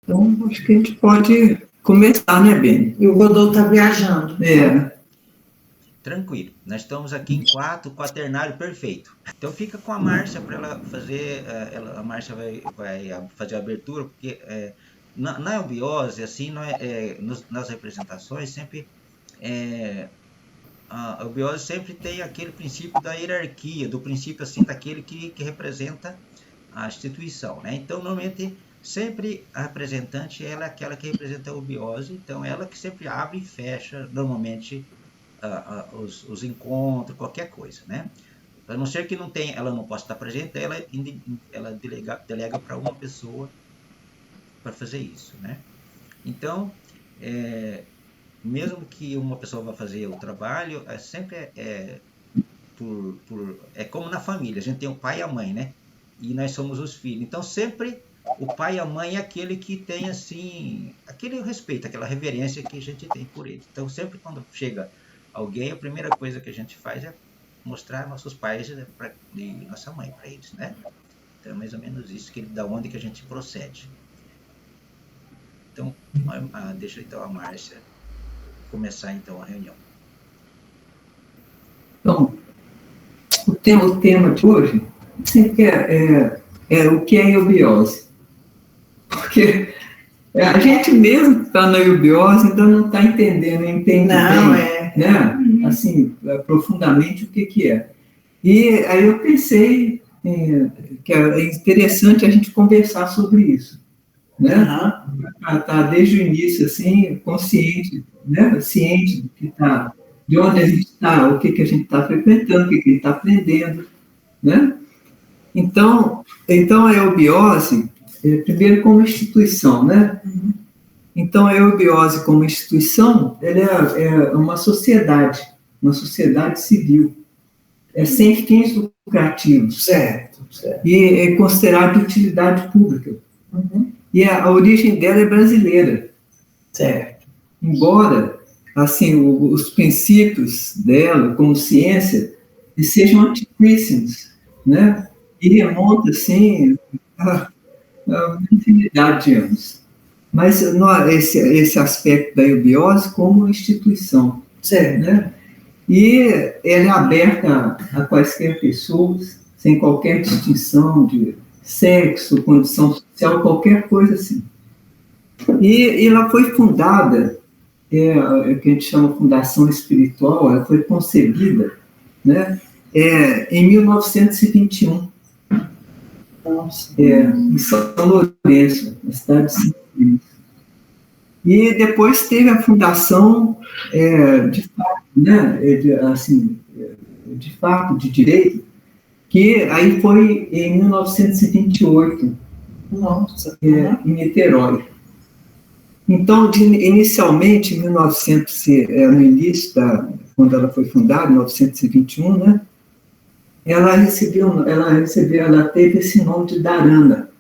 Então, acho que a gente pode começar, né, Beni? E o Godot está viajando. Tranquilo. Nós estamos aqui em 4, quaternário perfeito. Então fica com a Márcia para ela fazer, a Márcia vai fazer a abertura, porque na eubiose, assim, nas representações, sempre a eubiose sempre tem aquele princípio da hierarquia, do princípio assim daquele que representa a instituição, né? Então, normalmente, sempre a representante ela é aquela que representa a eubiose, então ela que sempre abre e fecha, normalmente, os encontros, qualquer coisa, né? A não ser que ela não possa estar presente, ela delega para uma pessoa para fazer isso, né? Então, mesmo que uma pessoa vá fazer o trabalho, sempre é como na família, a gente tem o pai e a mãe, né? E nós somos os filhos. Então, sempre o pai e a mãe é aquele que tem, assim, aquele respeito, aquela reverência que a gente tem por eles. Então, sempre quando chega alguém, a primeira coisa que a gente faz é mostrar nossos pais e nossa mãe para eles, né? Então, é mais ou menos isso, da onde que a gente procede. Então, deixa então a Márcia começar então a reunião. Então, o tema de hoje sempre é o que é eubiose. Porque a gente mesmo que está na eubiose ainda não está entendendo, né? Assim, profundamente o que é. E aí eu pensei que é interessante a gente conversar sobre isso, né? Tá desde o início, assim, consciente, né? Ciente do que está, de onde a gente está, o que a gente está frequentando, o que a gente está aprendendo, né? Então a eubiose, primeiro como instituição, né? Então, a eubiose como instituição, ela é uma sociedade civil, sem fins lucrativos. Certo. E é considerada de utilidade pública. E a origem dela é brasileira. Certo. Embora, assim, os princípios dela, como ciência, sejam antiquíssimos, né? E remonta, assim, a uma infinidade de anos. Mas esse aspecto da eubiose como instituição, certo, né? E ela é aberta a quaisquer pessoas, sem qualquer distinção de sexo, condição social, qualquer coisa assim. E ela foi fundada, que a gente chama Fundação Espiritual, ela foi concebida, né, em 1921. Em São Lourenço, na cidade de São Lourenço. E depois teve a fundação de fato, né, de fato, de direito, que aí foi em 1928, em Niterói. Então, inicialmente, em 1900, no início, quando ela foi fundada, em 1921, né, ela teve esse nome de Dharana,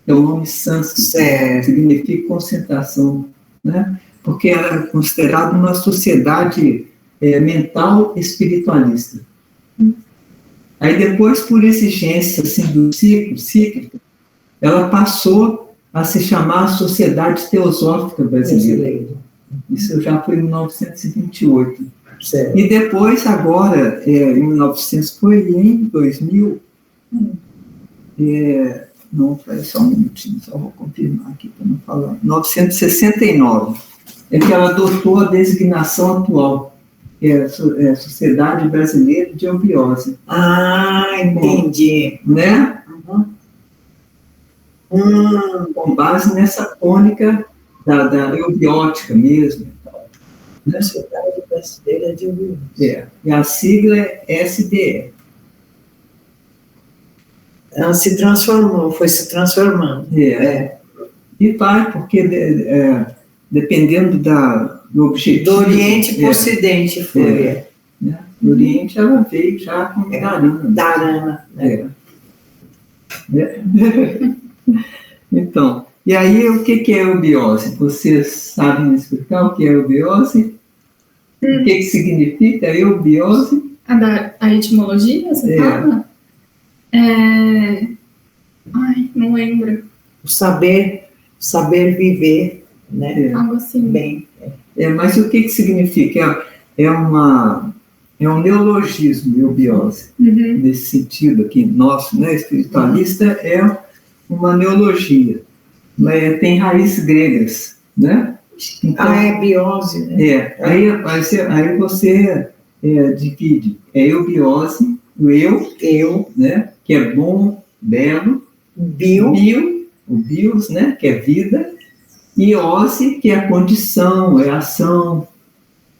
que é o nome sânscrito, significa concentração, né? Porque ela é considerada uma sociedade mental espiritualista. Aí depois, por exigência assim, do cíclico, ela passou a se chamar Sociedade Teosófica Brasileira. Isso já foi em 1928. Certo. E depois, agora, em 1900, foi em 2000, não, foi só um minutinho, só vou confirmar aqui para não falar, 1969, é que ela adotou a designação atual, que é a Sociedade Brasileira de Eubiose. Entendi. Né? Com base nessa tônica da eubiótica mesmo. Né? Sociedade Brasileira de Eubiose. E a sigla é SBE. Ela se transformou, foi se transformando. E vai, porque dependendo do objetivo... Do Oriente para o Ocidente foi. Né? Do Oriente ela veio já com Dharana. Dharana. Então, e aí o que é eubiose? Vocês sabem me explicar o que é eubiose? O que significa eubiose? A etimologia, você fala? Ai, não lembro. O saber saber viver, né? Algo assim. Bem. Mas o que significa? É um neologismo, eubiose, Uhum. nesse sentido aqui, nosso, né? Espiritualista é uma neologia, mas tem raízes gregas, né? Então, É biose, né? aí você divide. É eubiose, o eu, né? Que é bom, belo, Bio, o bios, né? Que é vida, e ose, que é a condição, é a ação,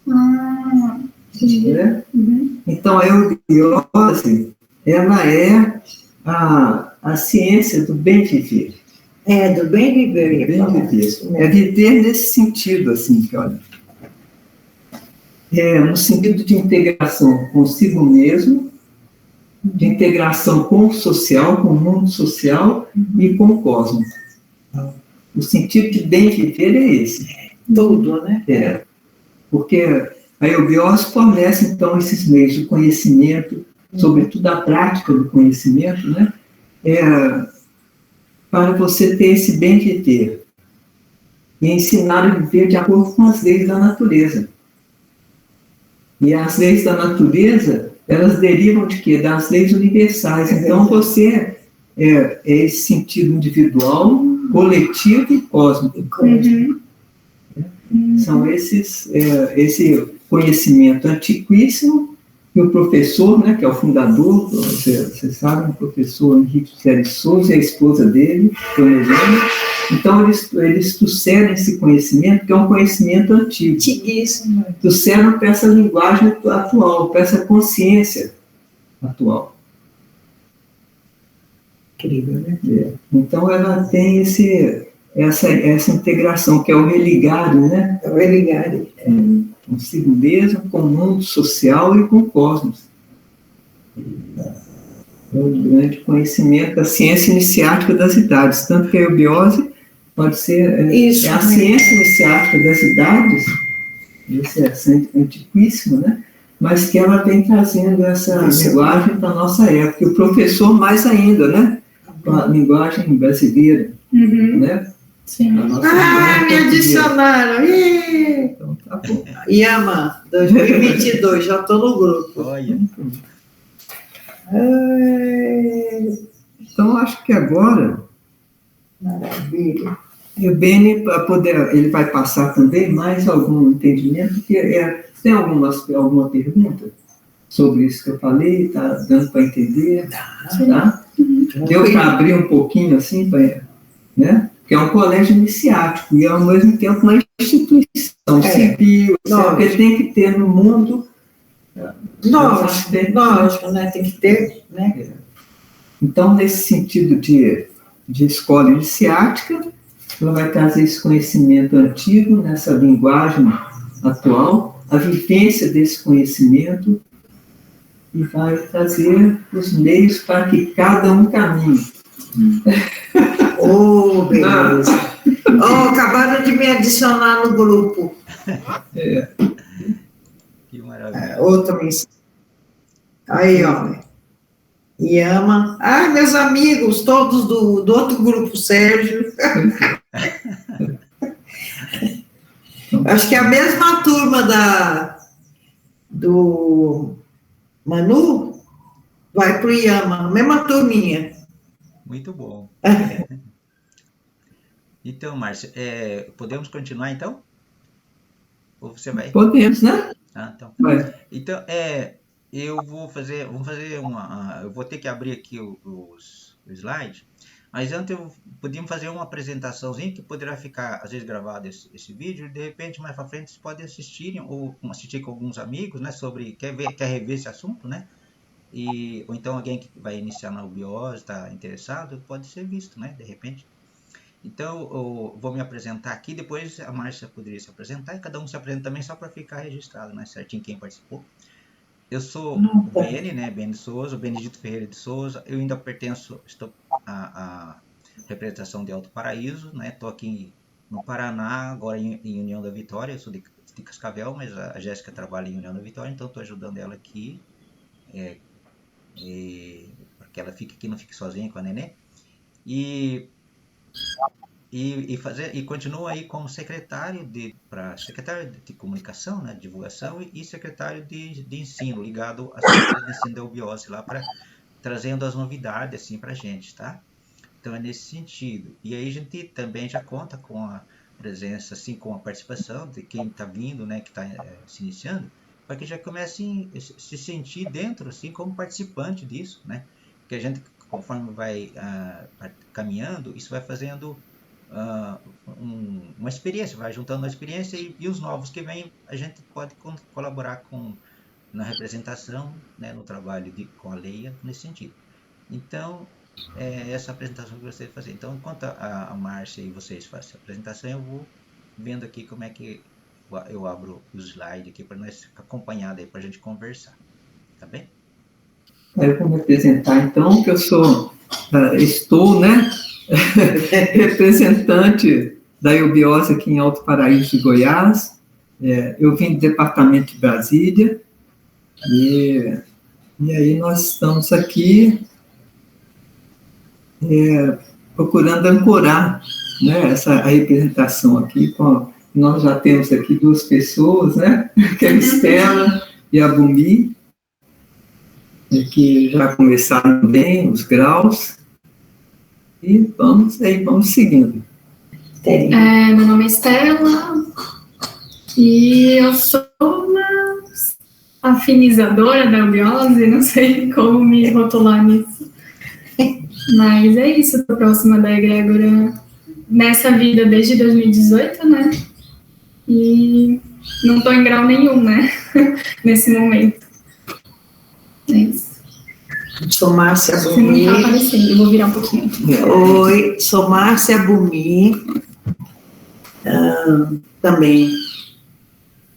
Ah, entendi. né? Uhum. Então, a eubiose, ela é a ciência do bem viver. do bem viver, eu ia Bem falar viver. isso É mesmo. viver nesse sentido, assim, que olha. No sentido de integração consigo mesmo, de integração com o social, com o mundo social e com o cosmos. O sentido de bem viver é esse. Tudo, né? Porque a eubiose fornece, então, esses meios de conhecimento, sobretudo a prática do conhecimento, né? Para você ter esse bem viver e ensinar a viver de acordo com as leis da natureza. E as leis da natureza, elas derivam de quê? Das leis universais. Então, você é esse sentido individual, coletivo e cósmico. Uhum. São esse conhecimento antiquíssimo que o professor, né, que é o fundador, você sabe, o professor Henrique Sérgio Souza e a esposa dele, Dona Helena. Então, eles trouxeram esse conhecimento, que é um conhecimento antigo. Antiguíssimo. Trouxeram para essa linguagem atual, para essa consciência atual. Incrível, né? Então, ela tem essa integração, que é o religado, né? É o religare. Consigo mesmo, com o mundo social e com o cosmos. É o grande conhecimento da ciência iniciática das idades. Tanto que a eubiose pode ser a ciência iniciática das idades, esse é antiquíssimo, né? Mas que ela vem trazendo essa linguagem para a nossa época. E o professor mais ainda, né? Com a linguagem brasileira, né? Sim. Me adicionaram! Então, tá bom. Yama, 2022, já estou no grupo. Olha. Então, acho que agora Maravilha. e o Beni, ele vai passar também mais algum entendimento, porque tem alguma pergunta sobre isso que eu falei, está dando para entender, tá? Deu para abrir um pouquinho assim, né? Porque é um colégio iniciático e ao mesmo tempo uma instituição civil, porque tem que ter no mundo. Lógico, né? Tem que ter, né? Então, nesse sentido de escola iniciática, ela vai trazer esse conhecimento antigo nessa linguagem atual, a vivência desse conhecimento e vai trazer os meios para que cada um caminhe. Beleza. Acabaram de me adicionar no grupo. Que maravilha. Outra mensagem. Aí, ó. Yama. Meus amigos, todos do outro grupo, Sérgio. Acho que é a mesma turma do Manu vai para o Yama, a mesma turminha. Muito bom. Então, Márcia, podemos continuar então? Ou você vai? Podemos, né? Então. Vai. Então, vamos fazer eu vou ter que abrir aqui o slide, mas antes podíamos fazer uma apresentaçãozinha que poderá ficar, às vezes, gravado esse vídeo, e de repente, mais para frente, vocês podem assistirem, ou assistir com alguns amigos, né, quer rever esse assunto, né? Ou então alguém que vai iniciar na eubiose, está interessado, pode ser visto, né, de repente. Então, eu vou me apresentar aqui, depois a Márcia poderia se apresentar, e cada um se apresenta também só para ficar registrado, né, certinho quem participou. Eu sou o Beni, né, Beni Souza, o Benedito Ferreira de Souza, eu ainda estou à representação de Alto Paraíso, né, estou aqui no Paraná, agora em União da Vitória, eu sou de Cascavel, mas a Jéssica trabalha em União da Vitória, então estou ajudando ela aqui, para que ela fique aqui, não fique sozinha com a neném. E e continua aí como secretário de comunicação, né, divulgação e secretário de ensino, ligado à Secretaria de Ensino da Eubiose, lá trazendo as novidades assim para a gente, tá? Então é nesse sentido. E aí a gente também já conta com a presença, assim, com a participação de quem está vindo, né, que está se iniciando, para que já comece a se sentir dentro, assim, como participante disso, né? Porque a gente, conforme vai caminhando, isso vai fazendo uma experiência, vai juntando uma experiência e os novos que vêm, a gente pode colaborar na representação, né, no trabalho com a Leia, nesse sentido. Então, essa apresentação que eu gostaria de fazer. Então, enquanto a Márcia e vocês fazem a apresentação, eu vou vendo aqui como é que eu abro o slide aqui para nós acompanhar daí, para a gente conversar. Tá bem? Eu vou me apresentar, então, que eu estou, né, representante da eubiose aqui em Alto Paraíso de Goiás. Eu vim do departamento de Brasília, e aí nós estamos aqui procurando ancorar, né, a representação aqui. Nós já temos aqui 2 pessoas, né, que é a Estela e a Bumi, que já começaram bem os graus, e vamos seguindo. Meu nome é Estela, e eu sou uma afinizadora da eubiose, não sei como me rotular nisso. Mas é isso, estou próxima da egrégora nessa vida desde 2018, né? E não estou em grau nenhum, né? Nesse momento. É isso. Sou Márcia Você Bumi. não está aparecendo, eu vou virar um pouquinho aqui. Oi, sou Márcia Bumi, também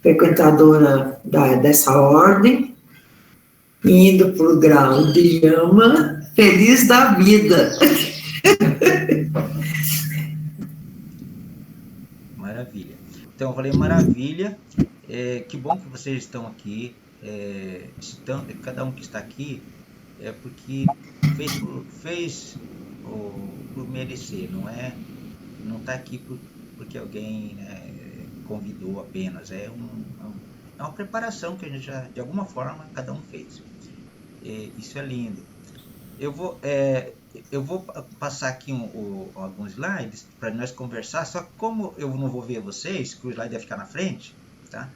frequentadora dessa ordem, indo para o grau de Yama, feliz da vida. Maravilha. Então, eu falei maravilha. Que bom que vocês estão aqui. Cada um que está aqui é porque fez por merecer, não está aqui porque alguém, né, convidou apenas. É uma preparação que a gente já, de alguma forma, cada um fez. Isso é lindo. Eu vou passar aqui alguns slides para nós conversar, só que como eu não vou ver vocês, que o slide vai ficar na frente, tá?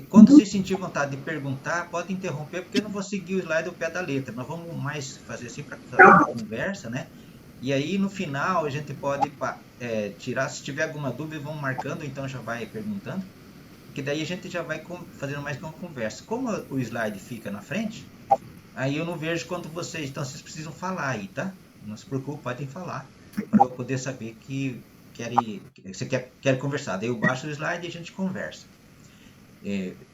Quando vocês sentirem vontade de perguntar, pode interromper, porque eu não vou seguir o slide ao pé da letra. Nós vamos mais fazer assim para fazer uma conversa, né? E aí, no final, a gente pode tirar, se tiver alguma dúvida, vão marcando, então já vai perguntando, que daí a gente já vai fazendo mais uma conversa. Como o slide fica na frente, aí eu não vejo quando vocês... Então, vocês precisam falar aí, tá? Não se preocupe, podem falar, para eu poder saber que você quer conversar. Daí eu baixo o slide e a gente conversa.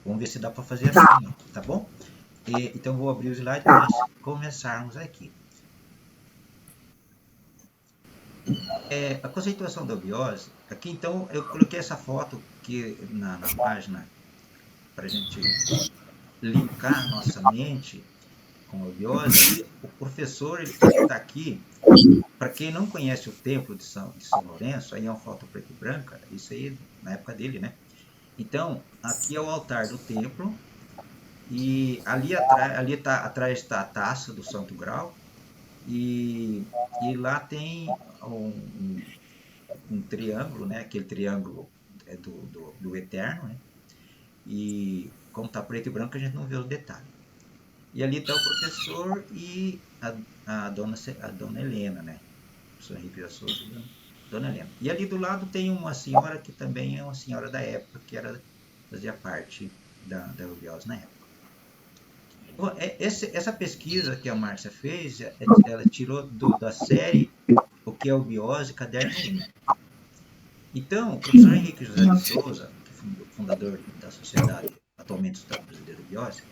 Vamos ver se dá para fazer assim, tá bom? Então, vou abrir o slide para nós começarmos aqui. A conceituação da eubiose. Aqui, então, eu coloquei essa foto aqui na página para a gente linkar nossa mente com a eubiose. E o professor, ele está aqui. Para quem não conhece o templo de São Lourenço, aí é uma foto preta e branca, isso aí na época dele, né? Então, aqui é o altar do templo, e ali atrás está a taça do Santo Grau, e lá tem um triângulo, né? Aquele triângulo do Eterno, né? E como está preto e branco, a gente não vê os detalhes. E ali está o professor e a dona Helena, né? O professor Henrique da Souza, Dona Helena. E ali do lado tem uma senhora que também é uma senhora da época, que fazia parte da eubiose na época. Bom, essa pesquisa que a Márcia fez, ela tirou da série O que é Eubiose, caderno 1. Então, o professor Henrique José de Souza, que é fundador da Sociedade, atualmente Sociedade Brasileira de Eubiose,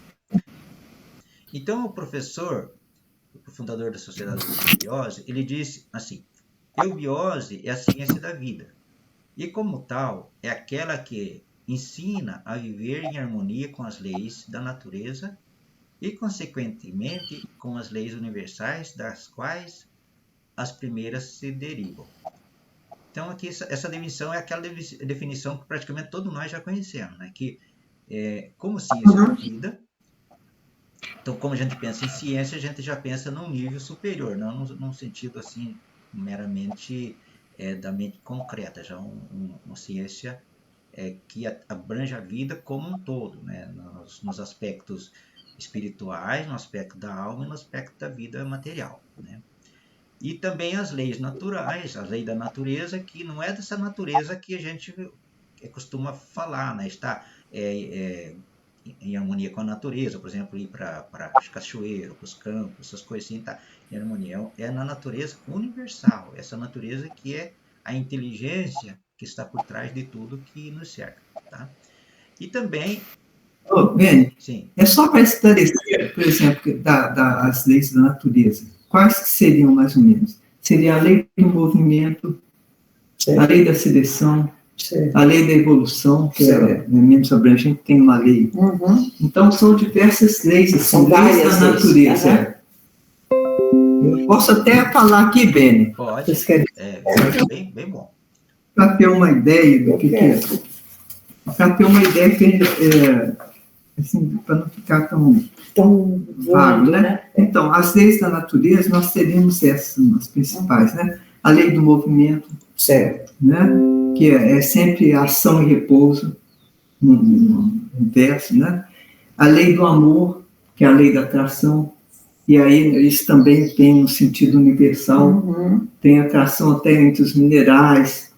então o professor, o fundador da Sociedade Brasileira de Eubiose, ele disse assim: eubiose é a ciência da vida, e como tal, é aquela que ensina a viver em harmonia com as leis da natureza e, consequentemente, com as leis universais, das quais as primeiras se derivam. Então, aqui, essa definição é aquela definição que praticamente todos nós já conhecemos, né? Que, como ciência da vida, então, como a gente pensa em ciência, a gente já pensa num nível superior, não num sentido, assim, meramente da mente concreta, já uma ciência que abrange a vida como um todo, né? Nos aspectos espirituais, no aspecto da alma e no aspecto da vida material, né? E também as leis naturais, a lei da natureza, que não é dessa natureza que a gente costuma falar, né? Está em harmonia com a natureza, por exemplo, ir para as cachoeiras, para os campos, essas coisas assim, tá em harmonia. É na natureza universal, essa natureza que é a inteligência que está por trás de tudo que nos cerca, tá? E também... Beni, sim. É só para esclarecer, por exemplo, as leis da natureza. Quais que seriam, mais ou menos? Seria a lei do movimento, a lei da seleção, a lei da evolução, que é menos abrangente, tem uma lei. Então, são diversas leis, assim, leis da natureza. Eu posso até falar aqui, Beni. Pode, bem bom. Para ter uma ideia do que é. Para ter uma ideia, assim, para não ficar tão vago, né? Então, as leis da natureza, nós teríamos essas, as principais, né? A lei do movimento, Certo. né? Que é sempre ação e repouso, no inverso, né? A lei do amor, que é a lei da atração, e aí isso também tem um sentido universal, tem atração até entre os minerais.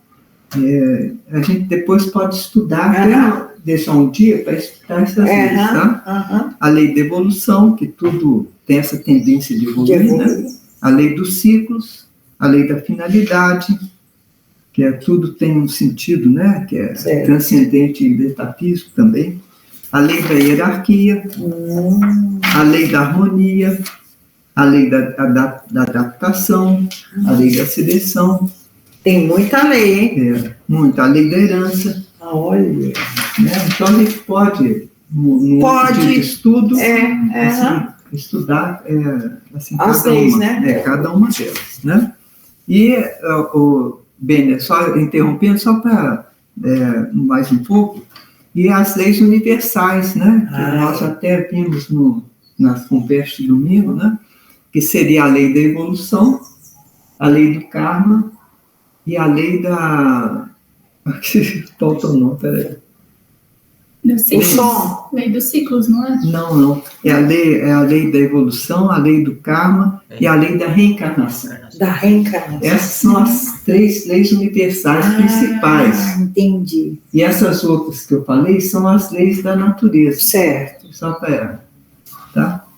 A gente depois pode estudar, deixar um dia para estudar essas leis, tá? A lei da evolução, que tudo tem essa tendência de evoluir, né? A lei dos ciclos, a lei da finalidade, que tudo tem um sentido, né? Que é transcendente e metafísico também. A lei da hierarquia, a lei da harmonia, a lei da adaptação, a lei da seleção. Tem muita lei, hein? Muita. A lei da herança. Olha. Né? Então, a gente pode, no estudo, assim, estudar assim, as leis, né? Cada uma delas. Né? E, bem, só interrompendo, só para mais um pouco, e as leis universais, né? Que nós até vimos nas conversas de domingo, né? Que seria a lei da evolução, a lei do karma e a lei da... Falta o nome, peraí. O som. Lei dos ciclos, não é? Não. É a lei da evolução, a lei do karma e a lei da reencarnação. Da reencarnação. Essas são as 3 leis universais principais. Entendi. E essas outras que eu falei são as leis da natureza. Certo. Só para... Tá?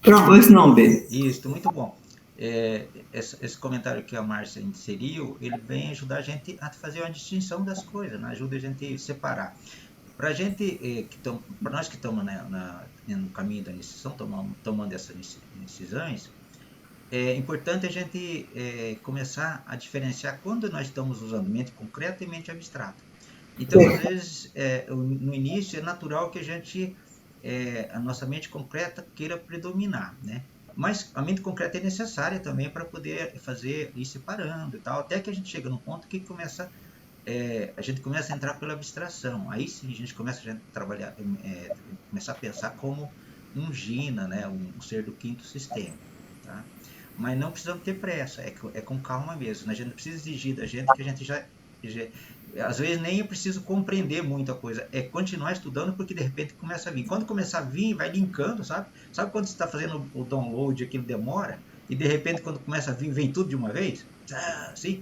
Pronto. Pois não, Bê. Isso, muito bom. Esse comentário que a Márcia inseriu, ele vem ajudar a gente a fazer uma distinção das coisas, né? Ajuda a gente a separar. Para nós que estamos no caminho da iniciação, tomando essas decisões, é importante a gente começar a diferenciar quando nós estamos usando mente concreta e mente abstrata. Então, às vezes, no início é natural que a nossa mente concreta queira predominar, né? Mas a mente concreta é necessária também para poder ir separando e tal, até que a gente chega num ponto que a gente começa a entrar pela abstração. Aí sim a gente começa a trabalhar, começar a pensar como um Gina, né? Um ser do quinto sistema, tá? Mas não precisamos ter pressa, é com calma mesmo, né? A gente não precisa exigir da gente que a gente já às vezes nem é preciso compreender muita coisa, é continuar estudando, porque de repente começa a vir. Quando começar a vir, vai linkando, sabe? Sabe quando você está fazendo o download, aquilo demora, e de repente quando começa a vir, vem tudo de uma vez? Sim,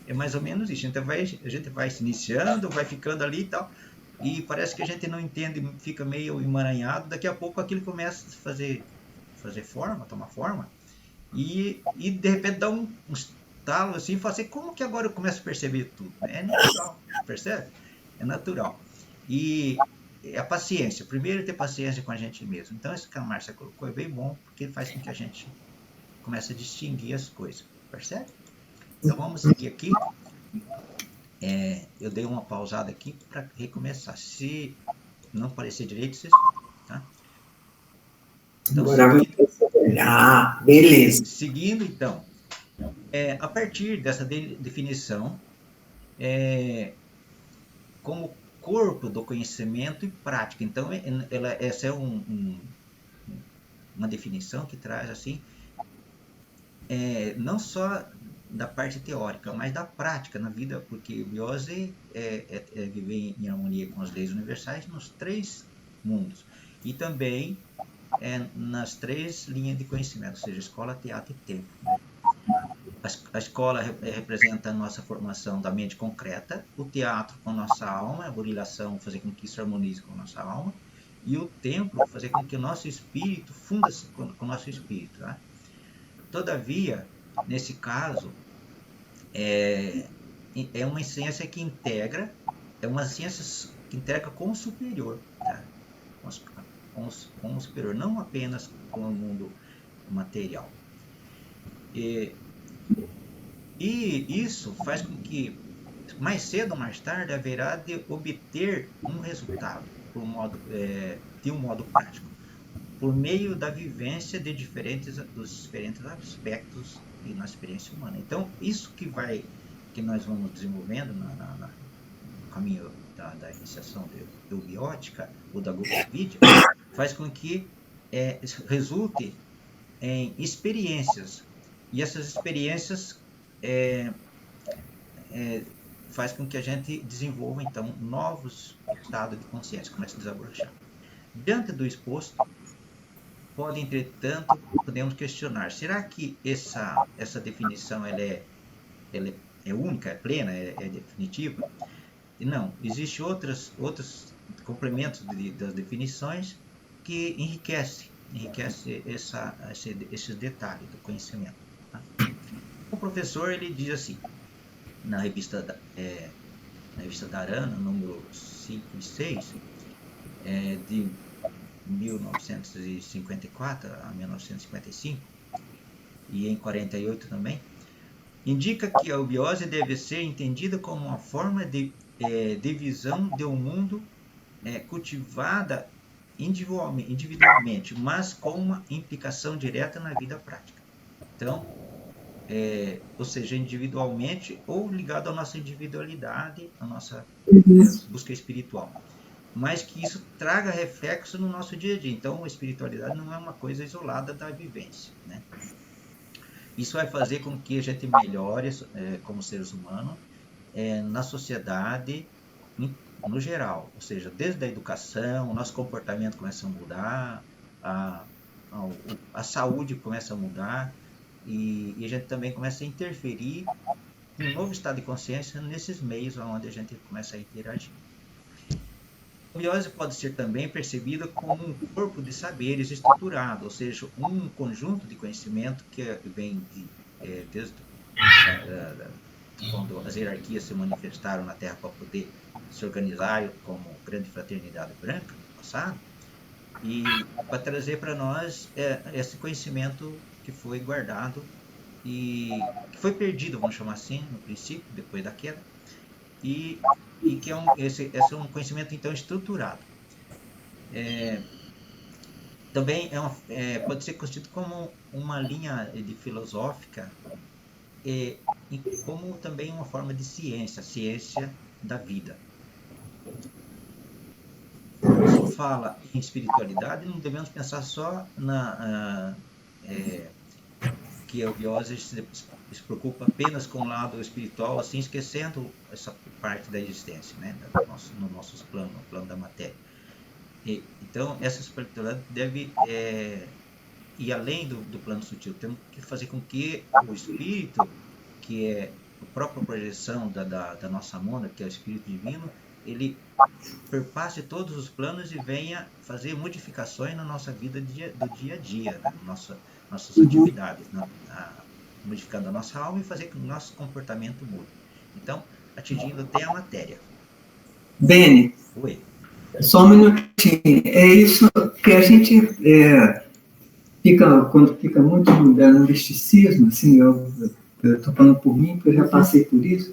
é mais ou menos isso. A gente vai se iniciando, vai ficando ali e tal, e parece que a gente não entende, fica meio emaranhado, daqui a pouco aquilo começa a fazer forma, tomar forma, e de repente dá um estalo assim, e fala assim, como que agora eu começo a perceber tudo? É natural, percebe? É natural. E a paciência, primeiro ter paciência com a gente mesmo. Então isso que a Márcia colocou é bem bom, porque faz com que a gente comece a distinguir as coisas, percebe? Então vamos seguir aqui. Eu dei uma pausada aqui para recomeçar. Se não aparecer direito, vocês falam, tá? Então, beleza. Seguindo, então, a partir dessa definição, como corpo do conhecimento e prática. Então, essa é uma definição que traz assim, não só da parte teórica, mas da prática na vida, porque biose é viver em harmonia com as leis universais nos 3 mundos e também nas 3 linhas de conhecimento, ou seja, escola, teatro e tempo, né? A escola representa a nossa formação da mente concreta, o teatro com a nossa alma, a burilação fazer com que isso harmonize com a nossa alma, e o templo fazer com que o nosso espírito funda-se com o nosso espírito. Tá? Todavia, nesse caso, é uma ciência que integra, com o superior, tá? com o superior, não apenas com o mundo material. E isso faz com que, mais cedo ou mais tarde, haverá de obter um resultado de um modo prático, por meio da vivência dos diferentes aspectos na experiência humana. Então, isso que nós vamos desenvolvendo no caminho da iniciação eubiótica ou da Gopavidya, faz com que resulte em experiências. E essas experiências faz com que a gente desenvolva, então, novos estados de consciência, comece a desabrochar. Diante do exposto, entretanto, podemos questionar, será que essa definição ela é única, é plena, é definitiva? Não, existem outros complementos das definições que enriquecem esses detalhes do conhecimento. Tá? O professor ele diz assim, na revista Dharana, número 5 e 6, de 1954 a 1955, e em 48 também, indica que a eubiose deve ser entendida como uma forma de visão de um mundo cultivada individualmente, mas com uma implicação direta na vida prática. Então, ou seja, individualmente ou ligado à nossa individualidade, à nossa busca espiritual. Mas que isso traga reflexo no nosso dia a dia. Então, a espiritualidade não é uma coisa isolada da vivência, né? Isso vai fazer com que a gente melhore como seres humanos na sociedade no geral. Ou seja, desde a educação, o nosso comportamento começa a mudar, a saúde começa a mudar, e a gente também começa a interferir em um novo estado de consciência nesses meios onde a gente começa a interagir. A eubiose pode ser também percebida como um corpo de saberes estruturado, ou seja, um conjunto de conhecimento que vem desde quando as hierarquias se manifestaram na Terra para poder se organizar como grande fraternidade branca no passado, e para trazer para nós esse conhecimento que foi guardado e que foi perdido, vamos chamar assim, no princípio, depois da queda, e que esse é um conhecimento então estruturado. Também pode ser constituído como uma linha filosófica e como também uma forma de ciência da vida. Quando se fala em espiritualidade, não devemos pensar só que a eubiose se preocupa apenas com o lado espiritual, assim esquecendo essa parte da existência, né, no nosso plano, no plano da matéria. Então, essa espiritualidade deve ir além do plano sutil. Temos que fazer com que o espírito, que é a própria projeção da nossa mona, que é o espírito divino, ele perpasse todos os planos e venha fazer modificações na nossa vida do dia a dia, né? Nossas atividades, modificando a nossa alma e fazer com que o nosso comportamento mude. Então, atingindo até a matéria. Beni, Oi. Só um minutinho. É isso que a gente quando fica muito no misticismo, assim, eu estou falando por mim, porque eu já passei por isso,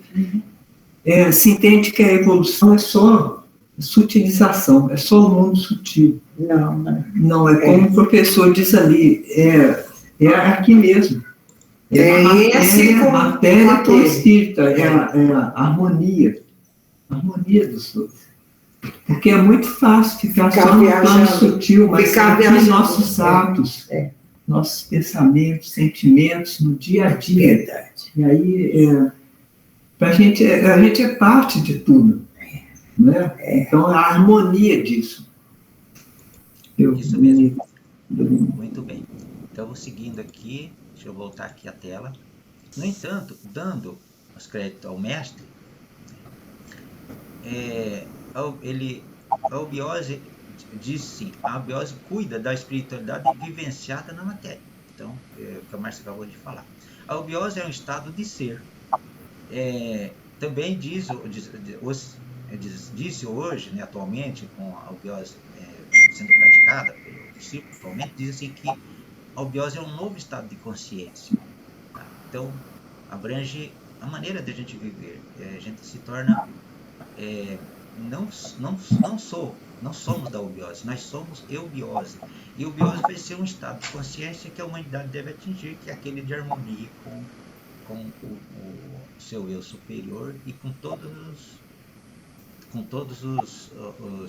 se entende que a evolução é só sutilização, é só o mundo sutil. Não é como o professor diz ali, é aqui mesmo. Matéria com espírito, é a harmonia dos dois. Porque é muito fácil ficar só no plano sutil, mas aqui nossos atos, nossos pensamentos, sentimentos no dia a dia. Verdade. E aí, a gente é parte de tudo. Né? Então, a harmonia disso. Isso mesmo. Muito bem. Então, vou seguindo aqui. Deixa eu voltar aqui a tela. No entanto, dando os créditos ao mestre, a Obiose diz sim, a Obiose cuida da espiritualidade vivenciada na matéria. Então, o que a Márcia acabou de falar. A Obiose é um estado de ser. Também disse hoje, né, atualmente, com a Obiose sendo praticada pelo discípulo, atualmente, diz assim que a Obiose é um novo estado de consciência. Tá? Então, abrange a maneira de a gente viver. A gente se torna... não somos da Obiose, nós somos eubiose. E eubiose vai ser um estado de consciência que a humanidade deve atingir, que é aquele de harmonia com o seu eu superior e com todos os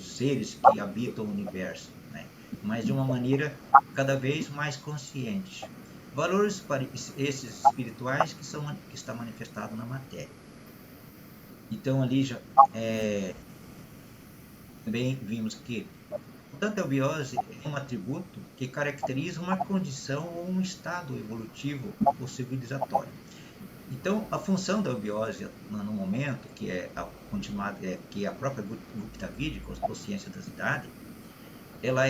seres que habitam o universo, né? Mas de uma maneira cada vez mais consciente. Valores esses espirituais que está manifestado na matéria. Então ali já também vimos que tanto a eubiose é um atributo que caracteriza uma condição ou um estado evolutivo ou civilizatório. Então, a função da eubiose no momento, que é a própria Gupta-Vida, consciência das idades, ela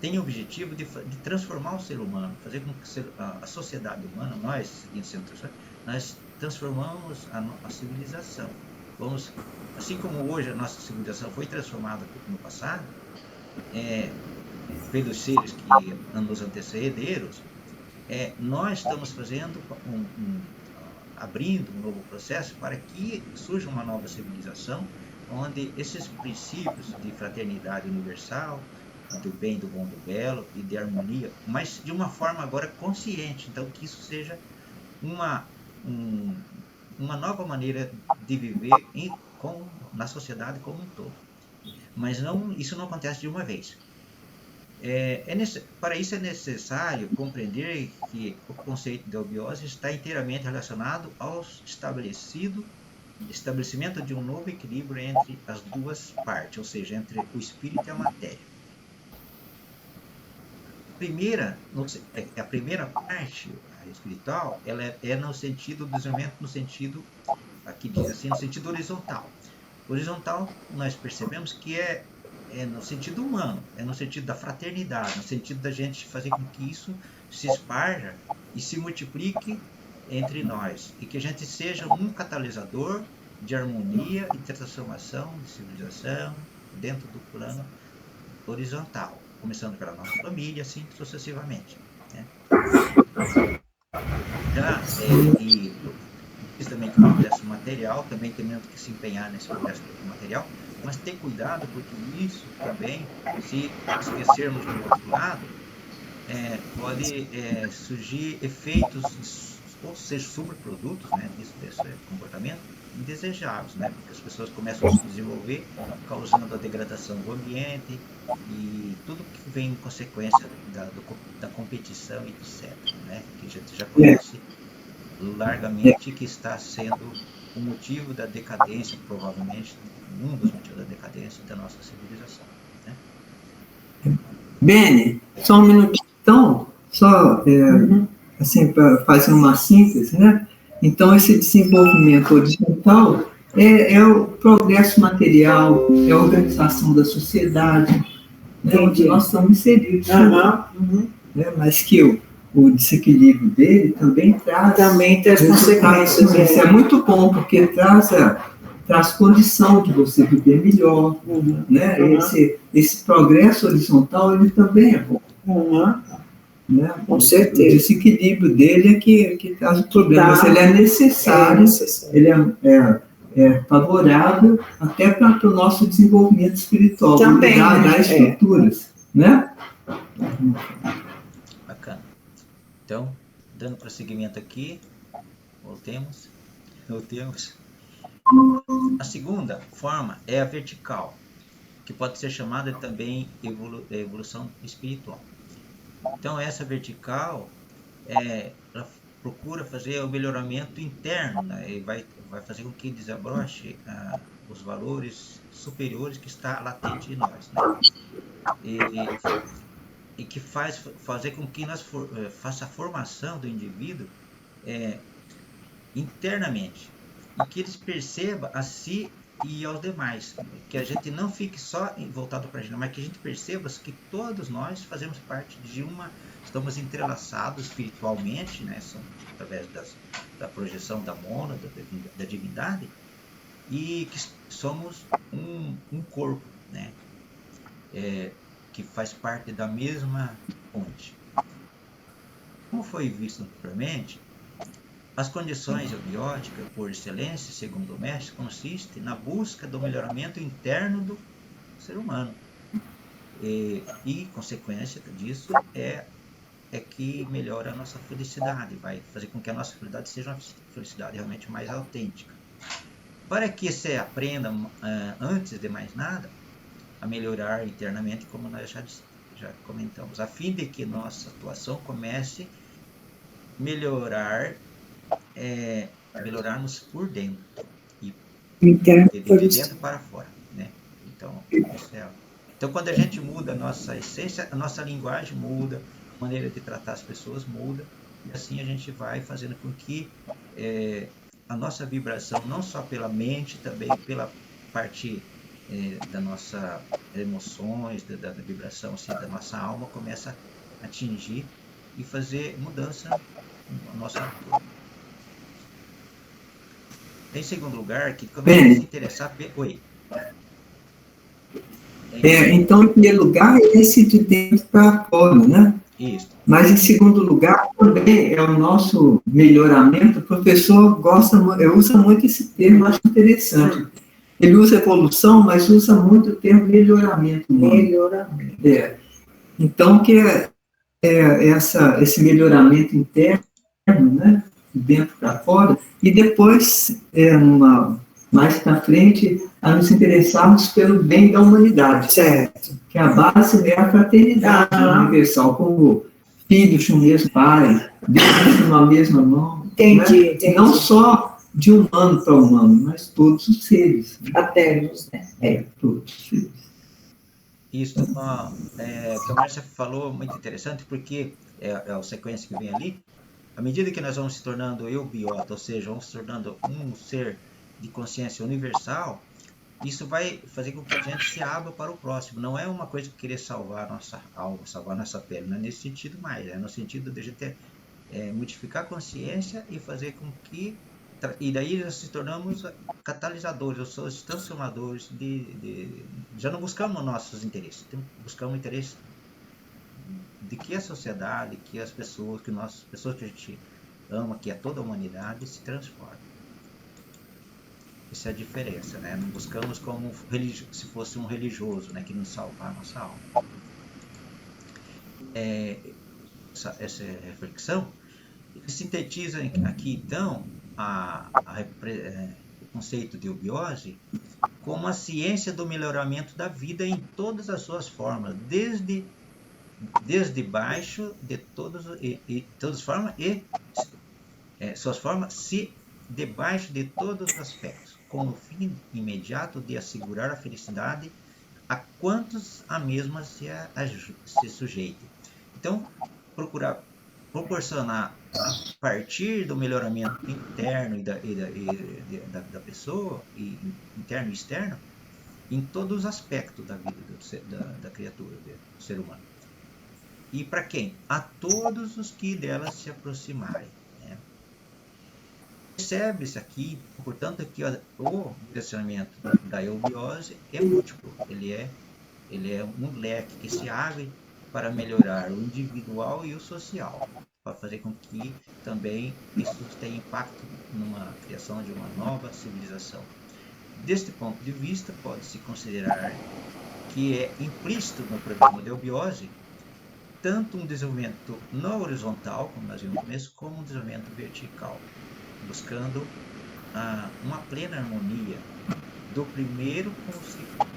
tem o objetivo de transformar o ser humano, fazer com que a sociedade humana, nós transformamos a civilização. Assim como hoje a nossa civilização foi transformada no passado, pelos seres que nos antecederam, nós estamos fazendo abrindo um novo processo para que surja uma nova civilização, onde esses princípios de fraternidade universal, do bem, do bom, do belo e de harmonia, mas de uma forma agora consciente, então que isso seja uma nova maneira de viver na sociedade como um todo. Mas isso não acontece de uma vez. Para isso é necessário compreender que o conceito de eubiose está inteiramente relacionado ao estabelecimento de um novo equilíbrio entre as duas partes, ou seja, entre o espírito e a matéria. A primeira parte espiritual, ela é no sentido do desenvolvimento, no sentido, aqui diz assim, no sentido horizontal. Horizontal, nós percebemos que é no sentido humano, é no sentido da fraternidade, no sentido da gente fazer com que isso se esparja e se multiplique entre nós, e que a gente seja um catalisador de harmonia e transformação de civilização dentro do plano horizontal, começando pela nossa família, assim sucessivamente. Né? E isso também que é um processo material, também temos que se empenhar nesse processo material, mas ter cuidado, porque isso também, se esquecermos do outro lado, pode surgir efeitos, ou seja, subprodutos, né, desse comportamento indesejáveis, né, porque as pessoas começam a se desenvolver, causando a degradação do ambiente e tudo que vem em consequência da competição, etc., né, que a gente já conhece largamente, que está sendo o motivo da decadência, provavelmente um dos motivos da decadência da nossa civilização. Né? Beni, só um minutinho, então, assim, para fazer uma síntese, né? Então, esse desenvolvimento horizontal é o progresso material, é a organização da sociedade, né, onde nós estamos inseridos. Né? Mas que o desequilíbrio dele também traz consequências. Isso é muito bom, porque traz condição de você viver melhor. Né? Esse progresso horizontal, ele também é bom. Né? Com certeza. O desequilíbrio dele é que traz o problema, mas ele é necessário, ele é favorável até para o nosso desenvolvimento espiritual, também, das estruturas. Né? Bacana. Então, dando prosseguimento aqui, voltemos. A segunda forma é a vertical, que pode ser chamada também evolução espiritual. Então, essa vertical, ela procura fazer o melhoramento interno, né? E vai fazer com que desabroche os valores superiores que está latente em nós, né? E que fazer com que nós faça a formação do indivíduo internamente, e que eles percebam a si e aos demais, que a gente não fique só voltado para a gente, mas que a gente perceba que todos nós fazemos parte de estamos entrelaçados espiritualmente, né, através da projeção da mônada, da divindade, e que somos um corpo, né, que faz parte da mesma fonte. Como foi visto anteriormente, as condições eubióticas, por excelência, segundo o mestre, consistem na busca do melhoramento interno do ser humano. E consequência disso é que melhora a nossa felicidade, vai fazer com que a nossa felicidade seja uma felicidade realmente mais autêntica. Para que você aprenda, antes de mais nada, a melhorar internamente, como nós já comentamos, a fim de que nossa atuação comece a melhorarmos por dentro e de dentro para fora, né? Então, então, quando a gente muda a nossa essência, a nossa linguagem muda, a maneira de tratar as pessoas muda, e assim a gente vai fazendo com que a nossa vibração, não só pela mente, também pela parte da nossa emoções, da vibração assim, da nossa alma, começa a atingir e fazer mudança no nosso entorno. Em segundo lugar, que começa a se interessar... Oi. Então, em primeiro lugar, é esse de dentro para fora, né? Isso. Mas, em segundo lugar, também é o nosso melhoramento. O professor usa muito esse termo, eu acho interessante. Ele usa evolução, mas usa muito o termo melhoramento. Melhoramento. Então, que esse melhoramento interno, né? De dentro para fora, e depois, mais para frente, a nos interessarmos pelo bem da humanidade. Certo. Que a base é a fraternidade universal, como filhos de um mesmo pai, Deus numa mesma mão. Entendi. Não só de humano para humano, mas todos os seres. Fraternos, né? Todos os seres. Isso, que a Márcia falou, muito interessante, porque é a sequência que vem ali. À medida que nós vamos se tornando eubiota, ou seja, vamos se tornando um ser de consciência universal, isso vai fazer com que a gente se abra para o próximo. Não é uma coisa que querer salvar a nossa alma, salvar a nossa pele, não é nesse sentido mais, é no sentido de a gente modificar a consciência e fazer com que... E daí nós se tornamos catalisadores, ou transformadores já não buscamos nossos interesses, buscamos o interesse de que a sociedade, que as pessoas, pessoas que a gente ama, que é toda a humanidade, se transforme. Essa é a diferença, né? Não buscamos como se fosse um religioso, né, que nos salvar a nossa alma. Essa reflexão sintetiza aqui, então, o conceito de eubiose como a ciência do melhoramento da vida em todas as suas formas, desde baixo de todas as formas suas formas, debaixo de todos os aspectos, com o fim imediato de assegurar a felicidade a quantos a mesma se sujeitem. Então, procurar proporcionar, a partir do melhoramento interno da pessoa, interno e externo, em todos os aspectos da vida da criatura, do ser humano. E para quem? A todos os que dela se aproximarem. Né? Percebe-se aqui, portanto, que o direcionamento da eubiose é múltiplo. Ele é um leque que se abre para melhorar o individual e o social, para fazer com que também isso tenha impacto numa criação de uma nova civilização. Deste ponto de vista, pode-se considerar que é implícito no programa de eubiose tanto um desenvolvimento no horizontal, como nós vimos no começo, como um desenvolvimento vertical, buscando uma plena harmonia do primeiro com o segundo.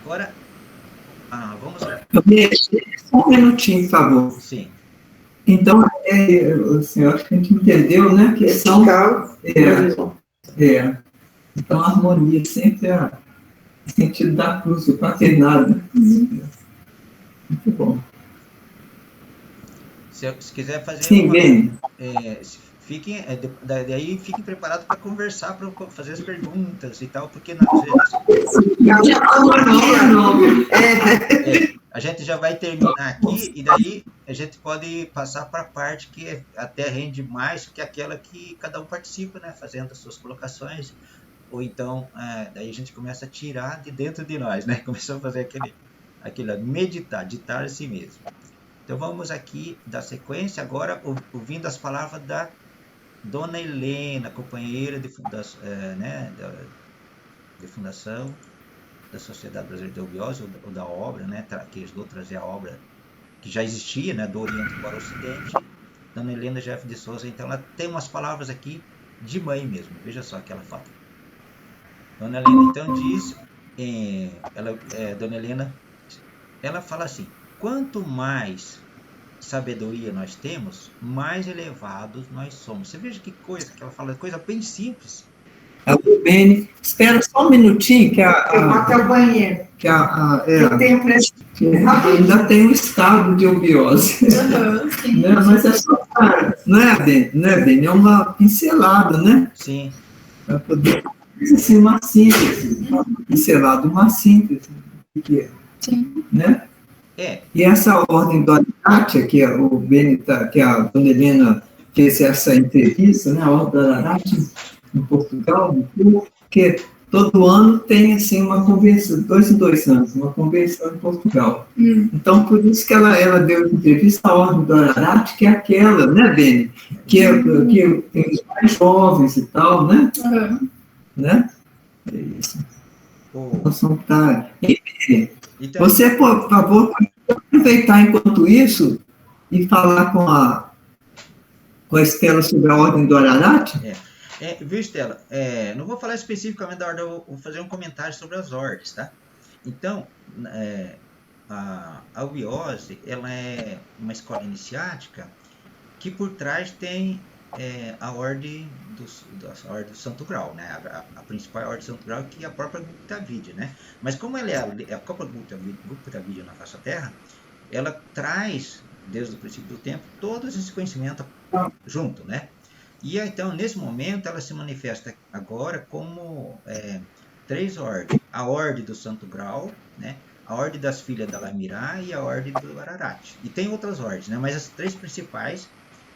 Agora, vamos lá. Só um minutinho, por favor. Sim. Então, assim, eu acho que a gente entendeu, né? Que são, então, a harmonia sempre é o sentido da cruz, do quaternado. Muito bom. Se quiser fazer Sim, bem. Daí fiquem preparados para conversar, para fazer as perguntas e tal, porque às vezes a gente já vai terminar aqui e daí a gente pode passar para a parte que até rende mais que aquela que cada um participa, né, fazendo as suas colocações, ou então daí a gente começa a tirar de dentro de nós, né, começamos a fazer aquele meditar, ditar a si mesmo. Então vamos aqui dar sequência agora ouvindo as palavras da Dona Helena, companheira de fundação, de fundação da Sociedade Brasileira de Eubiose, ou da obra, né, que ajudou a trazer a obra que já existia, né, do Oriente para o Ocidente. Dona Helena Jeff de Souza, então ela tem umas palavras aqui de mãe mesmo, veja só o que ela fala. Dona Helena então diz, Dona Helena, ela fala assim: quanto mais sabedoria nós temos, mais elevados nós somos. Você veja que coisa que ela fala, coisa bem simples. Beni, espera só um minutinho que eu vou até o banheiro. Que ainda tem um estado de eubiose. Né? Mas é só, não é, Beni? É uma pincelada, né? Sim. Para poder assim, uma síntese, pincelada, uma síntese. Sim. Né? E essa ordem do Ararat, que o Beni que a Dona Helena fez essa entrevista, né? A ordem do Ararat em Portugal, porque todo ano tem assim uma convenção, 2 em 2 anos, uma convenção em Portugal. Então, por isso que ela deu entrevista à ordem do Ararat, que é aquela, né, Beni? Que tem os mais jovens e tal, né? Né? É isso. Então, você, por favor, pode aproveitar enquanto isso e falar com a Estela sobre a ordem do Ararat? Viu, Estela? Não vou falar especificamente da ordem, vou fazer um comentário sobre as ordens, tá? Então, a eubiose, ela é uma escola iniciática que por trás tem a ordem do Santo Grau, né? A principal ordem do Santo Grau, que é a própria Gupta Vidya, né? Mas como ela é a própria Gupta Vidya na face da Terra, ela traz, desde o princípio do tempo, todo esse conhecimento junto, né? E então, nesse momento, ela se manifesta agora como 3 ordens. A ordem do Santo Grau, né? A ordem das filhas da Lamirá e a ordem do Ararat. E tem outras ordens, né? Mas as 3 principais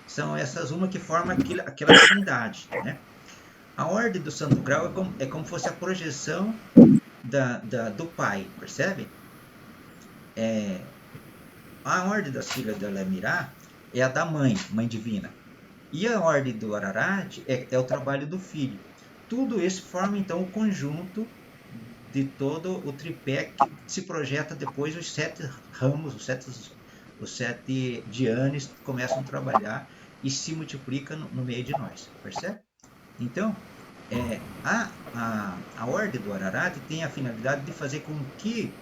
são essas, uma que forma aquela trindade, né? A ordem do Santo Grau é como se fosse a projeção do pai, percebe? A ordem das filhas da Lamirá é a da mãe divina. E a ordem do Ararat é o trabalho do filho. Tudo isso forma, então, o conjunto de todo o tripé que se projeta depois os 7 ramos, os 7 dhyanis começam a trabalhar e se multiplicam no meio de nós, percebe? Então, a ordem do Ararat tem a finalidade de fazer com que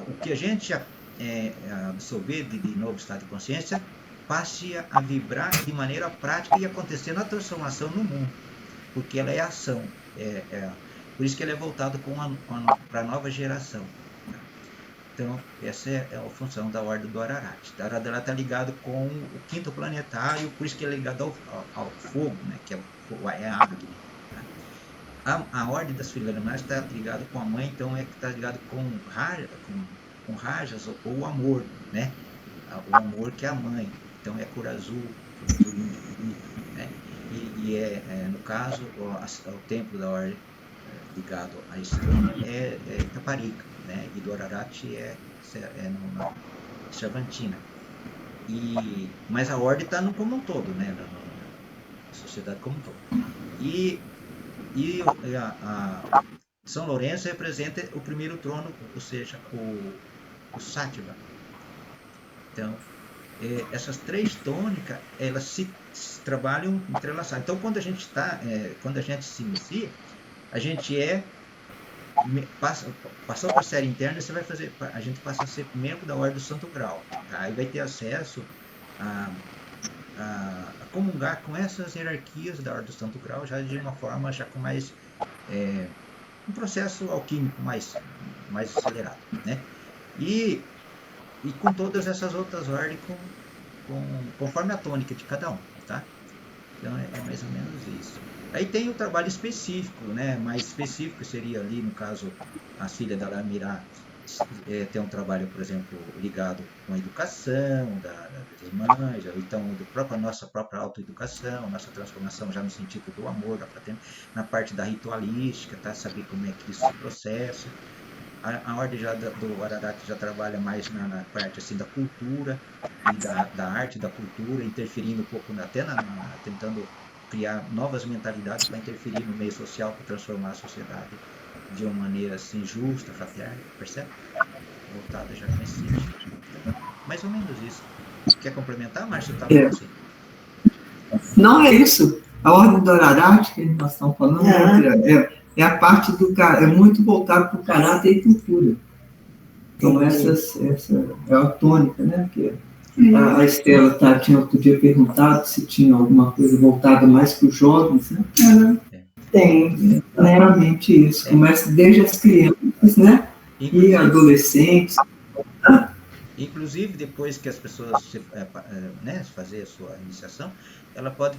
o que a gente absorver de novo estado de consciência passe a vibrar de maneira prática e acontecer na transformação no mundo, porque ela é ação, por isso que ela é voltada para a nova geração. Então, essa é a função da ordem do Ararat. A ordem está ligada com o 5º planetário, por isso que é ligado ao fogo, né, que é a Agni. A ordem das filhas animais está ligada com a mãe, então está ligado com Rajas, ou o amor, né? O amor que é a mãe. Então é cor azul, né? No caso, o templo da ordem ligado à estrela é Taparica, né? E do Ararat é na Cervantina. Mas a ordem está como um todo, né? Na sociedade como um todo. E São Lourenço representa o primeiro trono, ou seja, o Sattva. Então, essas 3 tônicas, elas se trabalham entrelaçadas. Então, quando a gente se inicia, a gente passou para a série interna, a gente passa a ser membro da Ordem do Santo Grau. Tá? Aí vai ter acesso a comungar com essas hierarquias da Ordem do Santo Grau, já de uma forma já com mais um processo alquímico mais acelerado, né? E com todas essas outras ordens conforme a tônica de cada um, tá? Então é mais ou menos isso. Aí tem o trabalho específico, né? Mais específico seria ali, no caso, a filha da Lamirá tem um trabalho, por exemplo, ligado com a educação das mães, ou então nossa própria autoeducação, nossa transformação já no sentido do amor, da fraternidade, na parte da ritualística, tá? Saber como é que isso se processa. A ordem do Ararat já trabalha mais na parte assim, da cultura e da arte da cultura, interferindo um pouco tentando criar novas mentalidades para interferir no meio social, para transformar a sociedade de uma maneira assim justa, fraterna, percebe? Voltada já nesse sentido. Então, mais ou menos isso. Quer complementar, Márcio? Tá bom assim? Não é isso. A ordem do Ararat, que nós estamos falando, é a parte é muito voltado para o caráter e cultura. Então, essa é a tônica, né? Que a Estela tinha outro dia perguntado se tinha alguma coisa voltada mais para os jovens, né? Tem, claramente isso. Começa desde as crianças, né? E adolescentes. Inclusive, depois que as pessoas fazer a sua iniciação, ela pode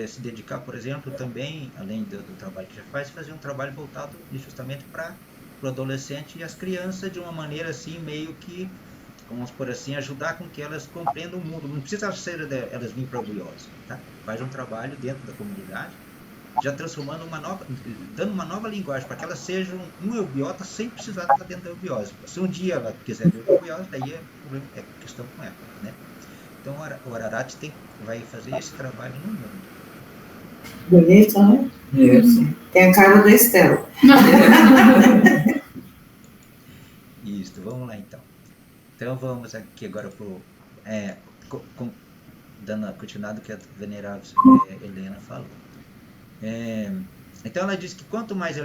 se dedicar, por exemplo, também, além do trabalho que já faz, fazer um trabalho voltado justamente para o adolescente e as crianças de uma maneira assim, meio que, vamos por assim, ajudar com que elas compreendam o mundo. Não precisa elas virem para a eubiose, tá? Faz um trabalho dentro da comunidade, já transformando dando uma nova linguagem para que elas sejam um eubiota sem precisar estar dentro da eubiose. Se um dia ela quiser ver eubiose, daí é questão com ela, né? Então o Ararat vai fazer esse trabalho no mundo. Bonito, né? Tem a cara da Estela. Isso, vamos lá então. Então vamos aqui agora dando a continuidade que a venerável Helena falou. Então ela diz que quanto mais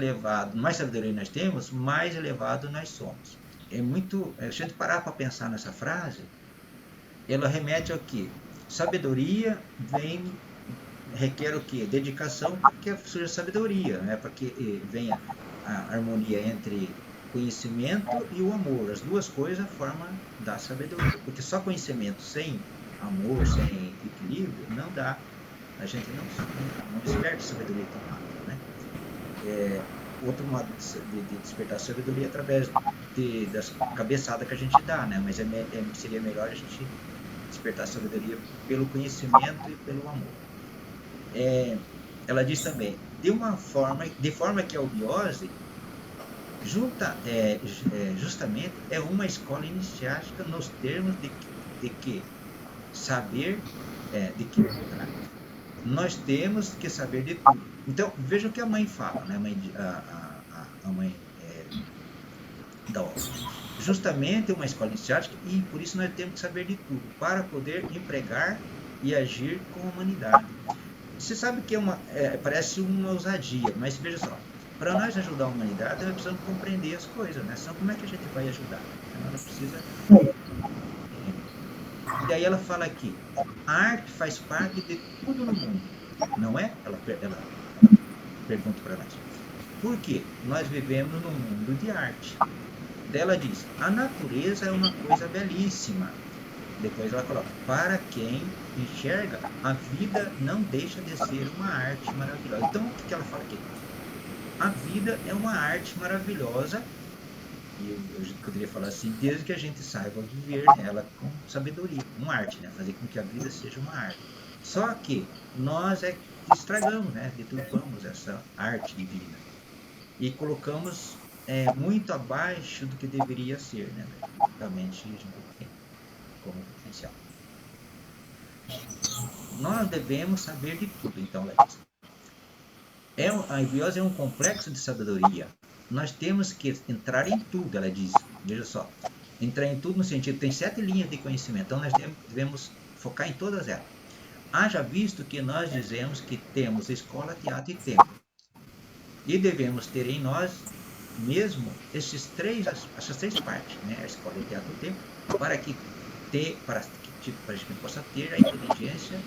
sabedoria nós temos, mais elevado nós somos. Se a gente parar para pensar nessa frase, ela remete ao quê? Sabedoria requer o quê? Dedicação para que surja sabedoria, né? Para que venha a harmonia entre conhecimento e o amor. As duas coisas formam da sabedoria. Porque só conhecimento sem amor, sem equilíbrio, não dá. A gente não desperta a sabedoria tão rápido, né? Outro modo de despertar a sabedoria é através das cabeçadas que a gente dá, né? Mas seria melhor a gente despertar a sabedoria pelo conhecimento e pelo amor. Ela diz também, de forma que a eubiose justamente é uma escola iniciática nos termos de que saber de que nós temos que saber de tudo. Então, veja o que a mãe fala, né? A mãe da obra. Justamente uma escola iniciática, e por isso nós temos que saber de tudo, para poder empregar e agir com a humanidade. Você sabe que parece uma ousadia, mas veja só, para nós ajudar a humanidade, nós precisamos compreender as coisas, né? Senão, como é que a gente vai ajudar? Então, ela precisa... E aí ela fala aqui, a arte faz parte de tudo no mundo, não é? Ela pergunta para nós. Por quê? Nós vivemos num mundo de arte. Daí ela diz, a natureza é uma coisa belíssima. Depois ela coloca, para quem enxerga, a vida não deixa de ser uma arte maravilhosa. Então, o que ela fala aqui? A vida é uma arte maravilhosa, e eu poderia falar assim, desde que a gente saiba viver ela com sabedoria, com arte, né? Fazer com que a vida seja uma arte. Só que nós estragamos, né? Deturpamos essa arte divina e colocamos muito abaixo do que deveria ser, né? Realmente a gente tem como potencial. Nós devemos saber de tudo, então, Letícia. A eubiose é um complexo de sabedoria. Nós temos que entrar em tudo, ela diz. Veja só. entrar em tudo no sentido, tem 7 linhas de conhecimento, então nós devemos focar em todas elas. Haja visto que nós dizemos que temos escola, teatro e templo. E devemos ter em nós mesmo essas três partes, né? A escola, o teatro e o templo, para que a gente possa ter a inteligência,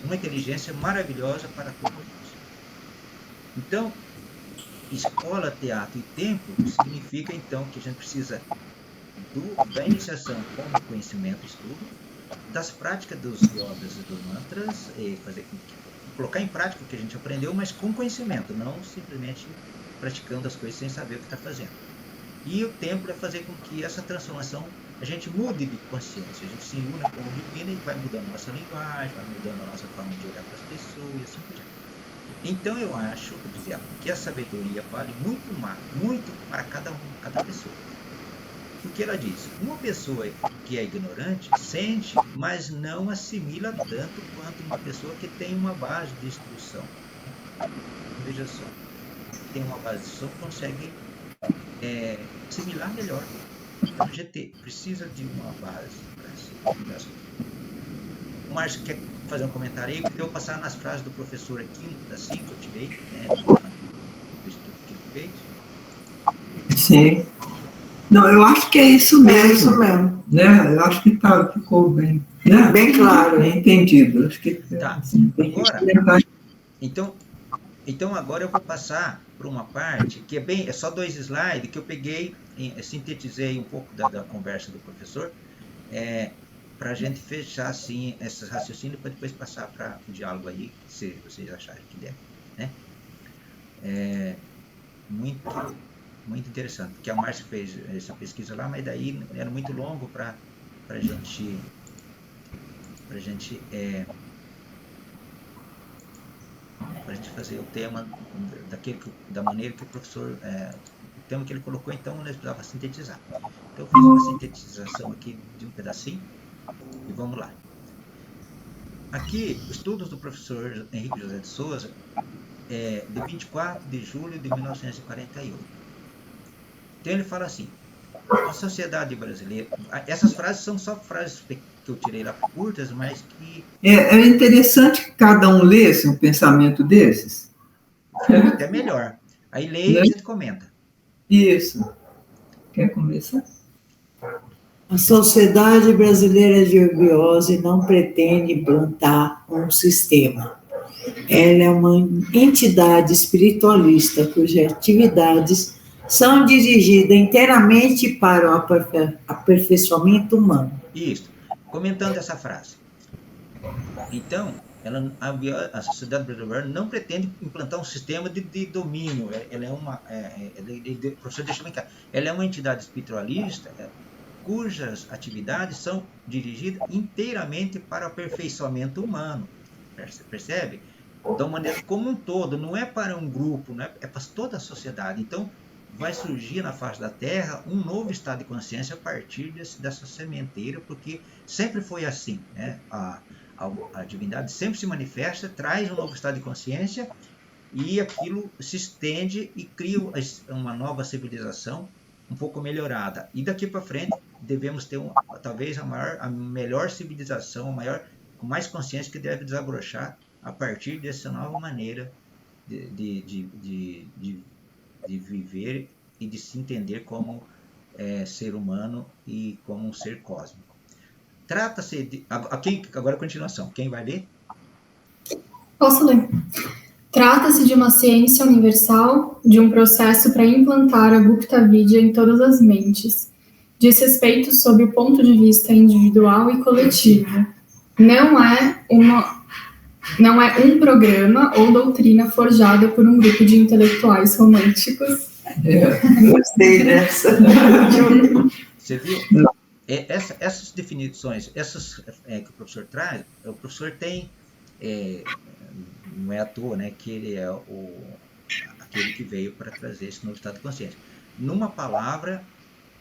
uma inteligência maravilhosa para todos nós. Então, escola, teatro e templo significa então que a gente precisa da iniciação com o conhecimento, estudo, das práticas dos yogas e dos mantras, colocar em prática o que a gente aprendeu, mas com conhecimento, não simplesmente praticando as coisas sem saber o que está fazendo. E o templo é fazer com que essa transformação, a gente mude de consciência, a gente se une com o divino e vai mudando a nossa linguagem, vai mudando a nossa forma de olhar para as pessoas e assim por diante. Então eu acho, que a sabedoria vale muito para cada pessoa. Porque ela diz, uma pessoa que é ignorante sente, mas não assimila tanto quanto uma pessoa que tem uma base de instrução. Veja só, tem uma base de instrução, consegue assimilar melhor. Então a gente precisa de uma base para assimilar. O Márcio quer fazer um comentário aí, porque eu vou passar nas frases do professor aqui, assim que eu tirei, né, do estudo que ele fez. Sim. Não, eu acho que é isso mesmo. É isso mesmo. Né? Eu acho que ficou bem, né? Bem claro. Bem entendido. Acho que, Tá. assim, Agora, então agora eu vou passar para uma parte que é só 2 slides que eu peguei, sintetizei um pouco da conversa do professor, para a gente fechar assim esses raciocínios para depois passar para o diálogo aí, se vocês acharem que der, né? Muito interessante, porque a Márcia fez essa pesquisa lá, mas daí era muito longo para a gente fazer o tema da maneira que o professor, o tema que ele colocou, então nós precisávamos sintetizar. Então eu fiz uma sintetização aqui de um pedacinho e vamos lá. Aqui, estudos do professor Henrique José de Souza, de 24 de julho de 1948. Então ele fala assim, a sociedade brasileira, essas frases são só frases que eu tirei lá curtas, mas que... É interessante que cada um lesse um pensamento desses. Até melhor. Aí leia e a gente comenta. Isso. Quer começar? A Sociedade Brasileira de Eubiose não pretende implantar um sistema. Ela é uma entidade espiritualista cujas atividades são dirigidas inteiramente para o aperfeiçoamento humano. Isso. Comentando essa frase. Então, a sociedade brasileira não pretende implantar um sistema de domínio. Ela é uma... professor, deixa eu brincar. Ela é uma entidade espiritualista cujas atividades são dirigidas inteiramente para o aperfeiçoamento humano. Percebe? De uma maneira como um todo. Não é para um grupo, é para toda a sociedade. Então, vai surgir na face da Terra um novo estado de consciência a partir dessa sementeira, porque sempre foi assim, né? A divindade sempre se manifesta, traz um novo estado de consciência e aquilo se estende e cria uma nova civilização um pouco melhorada. E daqui para frente devemos ter talvez a melhor civilização, com mais consciência, que deve desabrochar a partir dessa nova maneira de viver e de se entender como ser humano e como um ser cósmico. Trata-se de... Agora a continuação. Quem vai ler? Posso ler. Trata-se de uma ciência universal, de um processo para implantar a Gupta Vidya em todas as mentes. Diz respeito sob o ponto de vista individual e coletivo. Não é um programa ou doutrina forjada por um grupo de intelectuais românticos. Gostei dessa. Você viu? Essas definições, que o professor traz, o professor tem, não é à toa, né, que ele é aquele que veio para trazer esse novo estado de consciência. Numa palavra,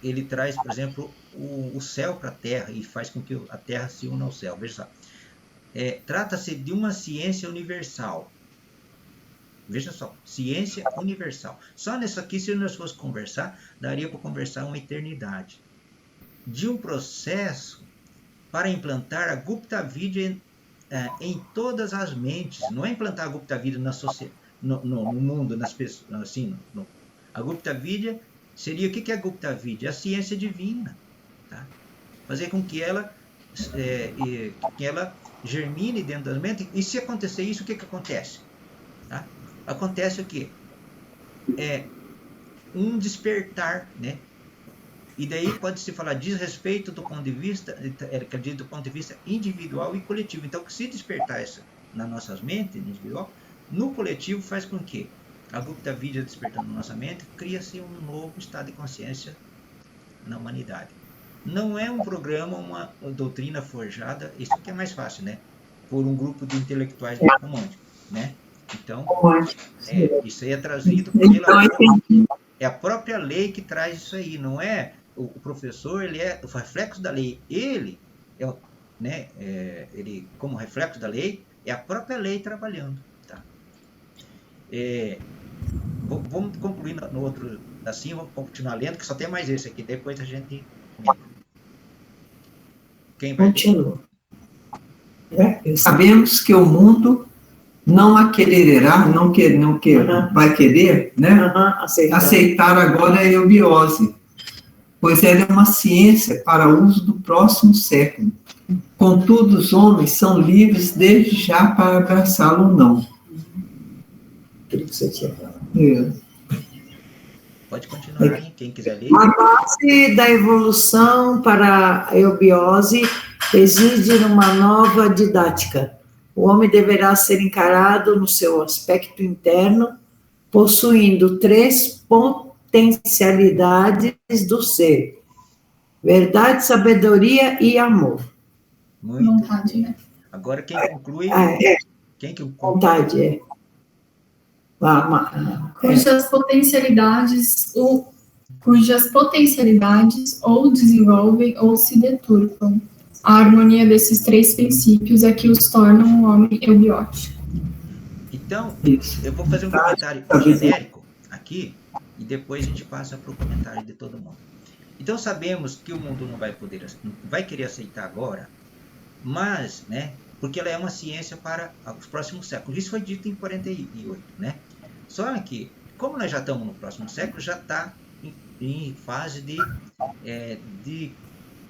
ele traz, por exemplo, o céu para a Terra e faz com que a Terra se una ao céu. Veja só. Trata-se de uma ciência universal. Veja só, ciência universal. Só nisso aqui, se nós fossemos conversar, daria para conversar uma eternidade. De um processo para implantar a Gupta Vidya em todas as mentes. Não é implantar a Gupta Vidya no mundo, nas pessoas, assim, a Gupta Vidya seria, o que é a Gupta Vidya? A ciência divina. Tá? Fazer com que ela germine dentro das mentes. E se acontecer isso, o que acontece? Tá? Acontece o quê? Um despertar, né? E daí pode-se falar desrespeito do ponto de vista individual e coletivo. Então, se despertar isso nas nossas mentes, individual, no coletivo faz com que a Gupta Vidya despertando na nossa mente, cria-se um novo estado de consciência na humanidade. Não é um programa, uma doutrina forjada, isso que é mais fácil, né? Por um grupo de intelectuais românticos, né? Então, isso aí é trazido é a própria lei que traz isso aí, não é o professor, ele é o reflexo da lei. Ele, ele como reflexo da lei, é a própria lei trabalhando. Tá? Vamos concluir no outro, assim, vamos continuar lendo, que só tem mais esse aqui, depois a gente comenta. Quem vai? Continua. Sabemos que o mundo não a quererá, vai querer, né? Aceitar agora a eubiose, pois ela é uma ciência para uso do próximo século. Contudo, os homens são livres desde já para abraçá-lo ou não. Aquilo que você tinha falado. Pode continuar, hein? Quem quiser ler. A base da evolução para a eubiose reside numa nova didática. O homem deverá ser encarado no seu aspecto interno, possuindo 3 potencialidades do ser: verdade, sabedoria e amor. Muito Vontade, bem. né? Agora quem conclui? Quem que conclui? Vontade, cujas potencialidades ou desenvolvem ou se deturpam. A harmonia desses 3 princípios é que os tornam um homem eubiótico. Então, eu vou fazer um comentário genérico aqui e depois a gente passa para o comentário de todo mundo. Então, sabemos que o mundo não vai querer aceitar agora, mas, né, porque ela é uma ciência para os próximos séculos. Isso foi dito em 48, né? Só que, como nós já estamos no próximo século, já está em fase de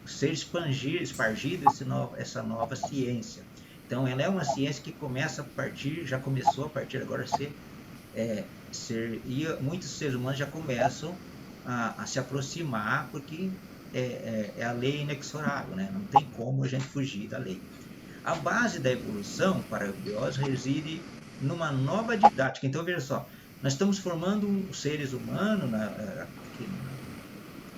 ser espargido essa nova ciência. Então, ela é uma ciência que já começou a partir agora e muitos seres humanos já começam a se aproximar, porque é a lei inexorável, né? Não tem como a gente fugir da lei. A base da evolução para a eubiose reside numa nova didática. Então, veja só, nós estamos formando seres humanos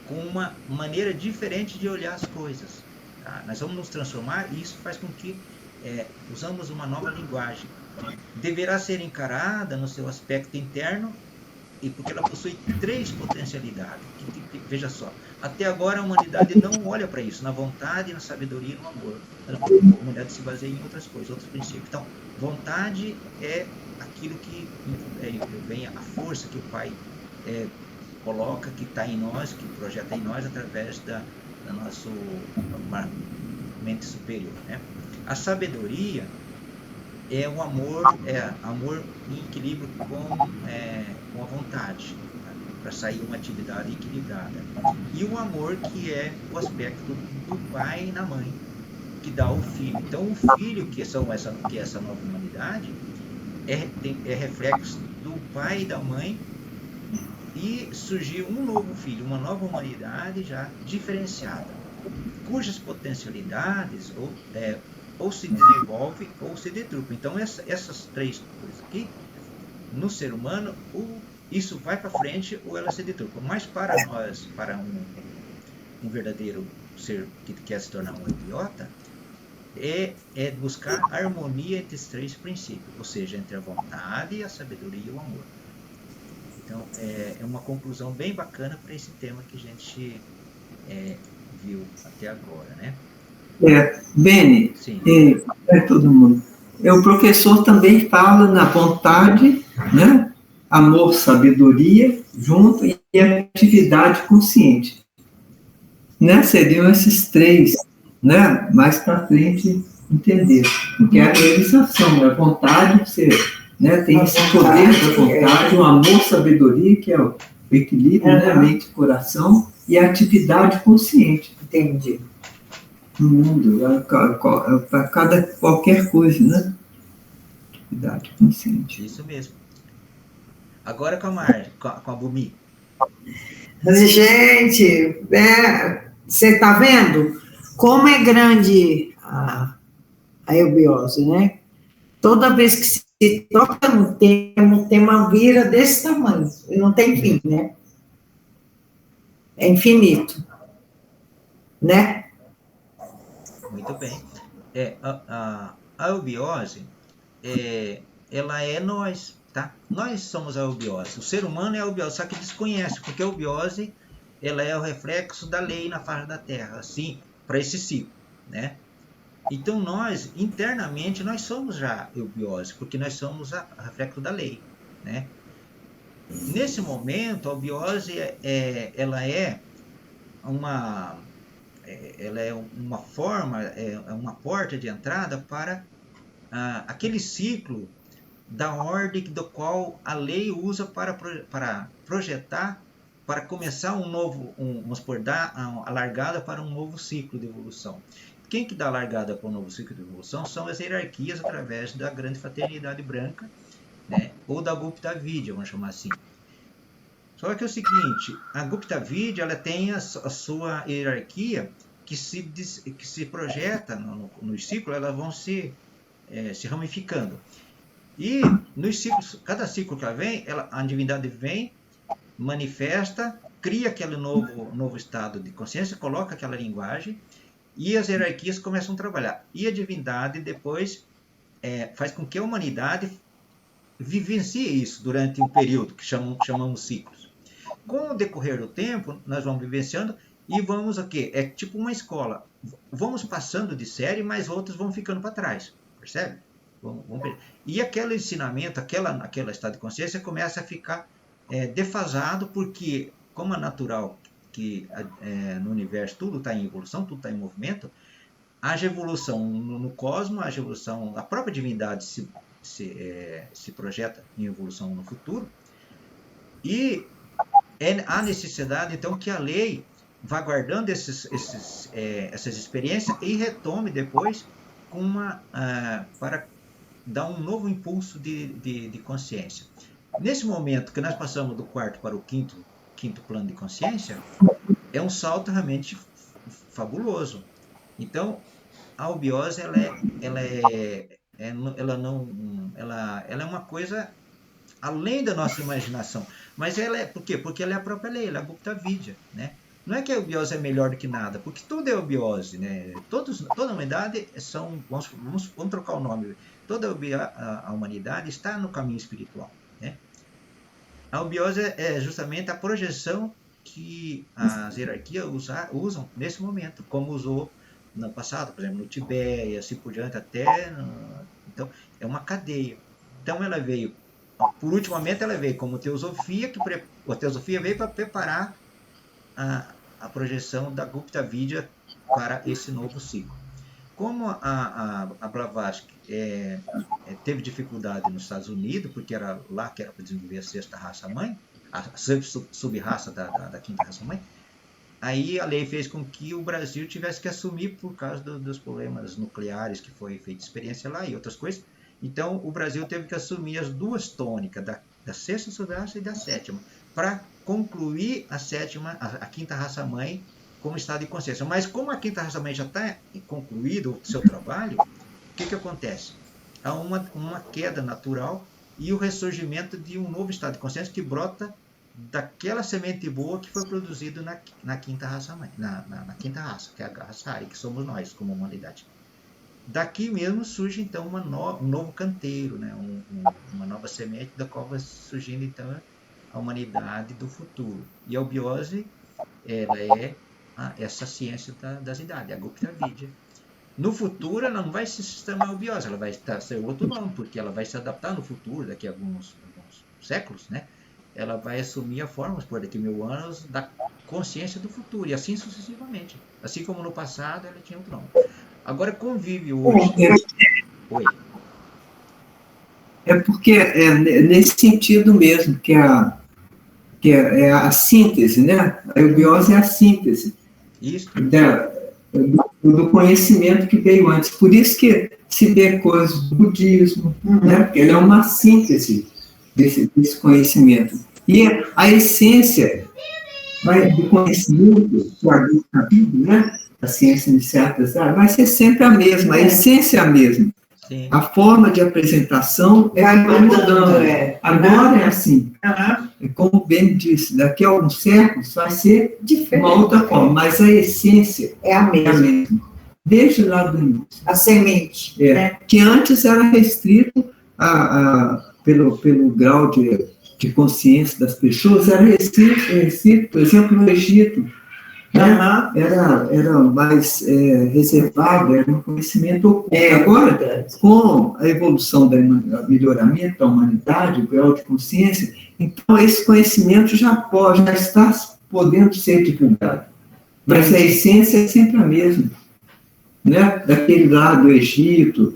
com uma maneira diferente de olhar as coisas. Tá? Nós vamos nos transformar e isso faz com que usamos uma nova linguagem. Deverá ser encarada no seu aspecto interno, e porque ela possui 3 potencialidades. Veja só, até agora a humanidade não olha para isso, na vontade, na sabedoria e no amor. A humanidade se baseia em outras coisas, outros princípios. Então, vontade é aquilo que vem a força que o Pai coloca, que está em nós, que projeta em nós através da nossa mente superior, né? A sabedoria é o amor, amor em equilíbrio com a vontade, tá? Para sair uma atividade equilibrada. E o amor, que é o aspecto do pai na mãe, que dá ao filho. Então, o filho, que é essa nova humanidade, é reflexo do pai e da mãe, e surgiu um novo filho, uma nova humanidade já diferenciada, cujas potencialidades ou se desenvolve ou se deturpa. Então, essas 3 coisas aqui, no ser humano, isso vai para frente ou ela se deturpa. Mas para nós, para um verdadeiro ser que quer se tornar um eubiota, é buscar harmonia entre esses 3 princípios, ou seja, entre a vontade, a sabedoria e o amor. Então, é uma conclusão bem bacana para esse tema que a gente viu até agora, né? Beni, Sim. Todo mundo. o professor também fala na vontade, né? Amor, sabedoria, junto, e atividade consciente. Né? Seriam esses três, né? Mais para frente entender. Porque é a realização, a vontade, você, né? Tem esse poder da vontade, o amor, sabedoria, que é o equilíbrio, né? Mente e coração, e a atividade consciente. Entendi. No mundo, para qualquer coisa, né? Atividade consciente. Isso mesmo. Agora com a Mar, com a Bumi. Gente, você está vendo como é grande a eubiose, né? Toda vez que se toca no tema, o tema vira desse tamanho, e não tem fim, né? É infinito, né? Muito bem. A eubiose, ela é nós, tá? Nós somos a eubiose. O ser humano é a eubiose, só que desconhece, porque a eubiose, ela é o reflexo da lei na face da Terra, assim, para esse ciclo, né? Então nós, internamente, nós somos já eubiose, porque nós somos o reflexo da lei, né? Nesse momento, a eubiose, ela é uma forma, uma porta de entrada para aquele ciclo da ordem do qual a lei usa para projetar, para começar vamos supor, dar a largada para um novo ciclo de evolução. Quem que dá a largada para um novo ciclo de evolução são as hierarquias através da grande fraternidade branca, né? Ou da Gupta Vidya, vamos chamar assim. Só que é o seguinte, a Gupta Vidya, ela tem a sua hierarquia que se projeta nos ciclos, elas vão se ramificando. E nos ciclos, cada ciclo que ela vem, a divindade vem, manifesta, cria aquele novo estado de consciência, coloca aquela linguagem, e as hierarquias começam a trabalhar. E a divindade depois faz com que a humanidade vivencie isso durante um período que chamamos ciclos. Com o decorrer do tempo, nós vamos vivenciando e vamos o quê? É tipo uma escola. Vamos passando de série, mas outros vão ficando para trás. Percebe? E aquele ensinamento, aquele estado de consciência começa a ficar defasado, porque, como é natural que no universo tudo está em evolução, tudo está em movimento, haja evolução no cosmos, haja evolução, a própria divindade se projeta em evolução no futuro, e há necessidade, então, que a lei vá guardando essas experiências e retome depois para dar um novo impulso de consciência. Nesse momento que nós passamos do quarto para o quinto plano de consciência, é um salto realmente fabuloso. Então, a eubiose, ela é uma coisa além da nossa imaginação. Mas por quê? Porque ela é a própria lei, ela é a Gupta Vidya, né? Não é que a eubiose é melhor do que nada, porque tudo é eubiose, né? Toda a humanidade vamos trocar o nome. Toda a humanidade está no caminho espiritual, né? A eubiose é justamente a projeção que as hierarquias usam nesse momento, como usou no passado, por exemplo, no Tibete, e assim por diante, então, é uma cadeia. Então, ela veio, por ultimamente, ela veio como teosofia, a teosofia veio para preparar a projeção da Gupta Vidya para esse novo ciclo. Como a Blavatsky teve dificuldade nos Estados Unidos, porque era lá que era para desenvolver a sexta raça-mãe, a sub-raça da quinta raça-mãe, aí a lei fez com que o Brasil tivesse que assumir por causa dos problemas nucleares, que foi feita experiência lá e outras coisas. Então, o Brasil teve que assumir as duas tônicas, da sexta sub-raça e da sétima, para concluir a quinta raça-mãe como estado de consciência. Mas como a quinta raça-mãe já está concluído o seu trabalho, o que acontece? Há uma queda natural e o ressurgimento de um novo estado de consciência que brota daquela semente boa que foi produzida na quinta raça-mãe, na quinta raça, que é a raça Ari, que somos nós como humanidade. Daqui mesmo surge então um novo canteiro, né? Uma nova semente da qual vai surgindo então a humanidade do futuro. E a eubiose, ela é essa ciência das idades, a Gupta Vidya. No futuro, ela não vai se chamar eubiose, ela vai ser outro nome, porque ela vai se adaptar no futuro, daqui a alguns séculos, né? Ela vai assumir a forma, por daqui a 1000 anos, da consciência do futuro, e assim sucessivamente. Assim como no passado, ela tinha outro nome. Agora, convive hoje... Oi. É porque é nesse sentido mesmo, que é a síntese, né? A eubiose é a síntese Isso. do conhecimento que veio antes. Por isso que se vê coisas do budismo, né? Porque ele é uma síntese desse conhecimento. E a essência do conhecimento, né? A ciência iniciata, vai ser sempre a mesma, a essência é a mesma. Sim. A forma de apresentação vai mudando. Agora é assim. Como bem disse, daqui a alguns séculos vai ser diferente, uma outra forma, mas a essência é a mesma. Desde lá do início. A semente. Né? Que antes era restrito pelo grau de consciência das pessoas, era restrito, por exemplo, no Egito. Era mais reservado, era um conhecimento oculto. Agora, com a evolução do melhoramento da humanidade, o grau de consciência, então esse conhecimento já está podendo ser divulgado. Mas a essência é sempre a mesma. Né? Daquele lá do Egito,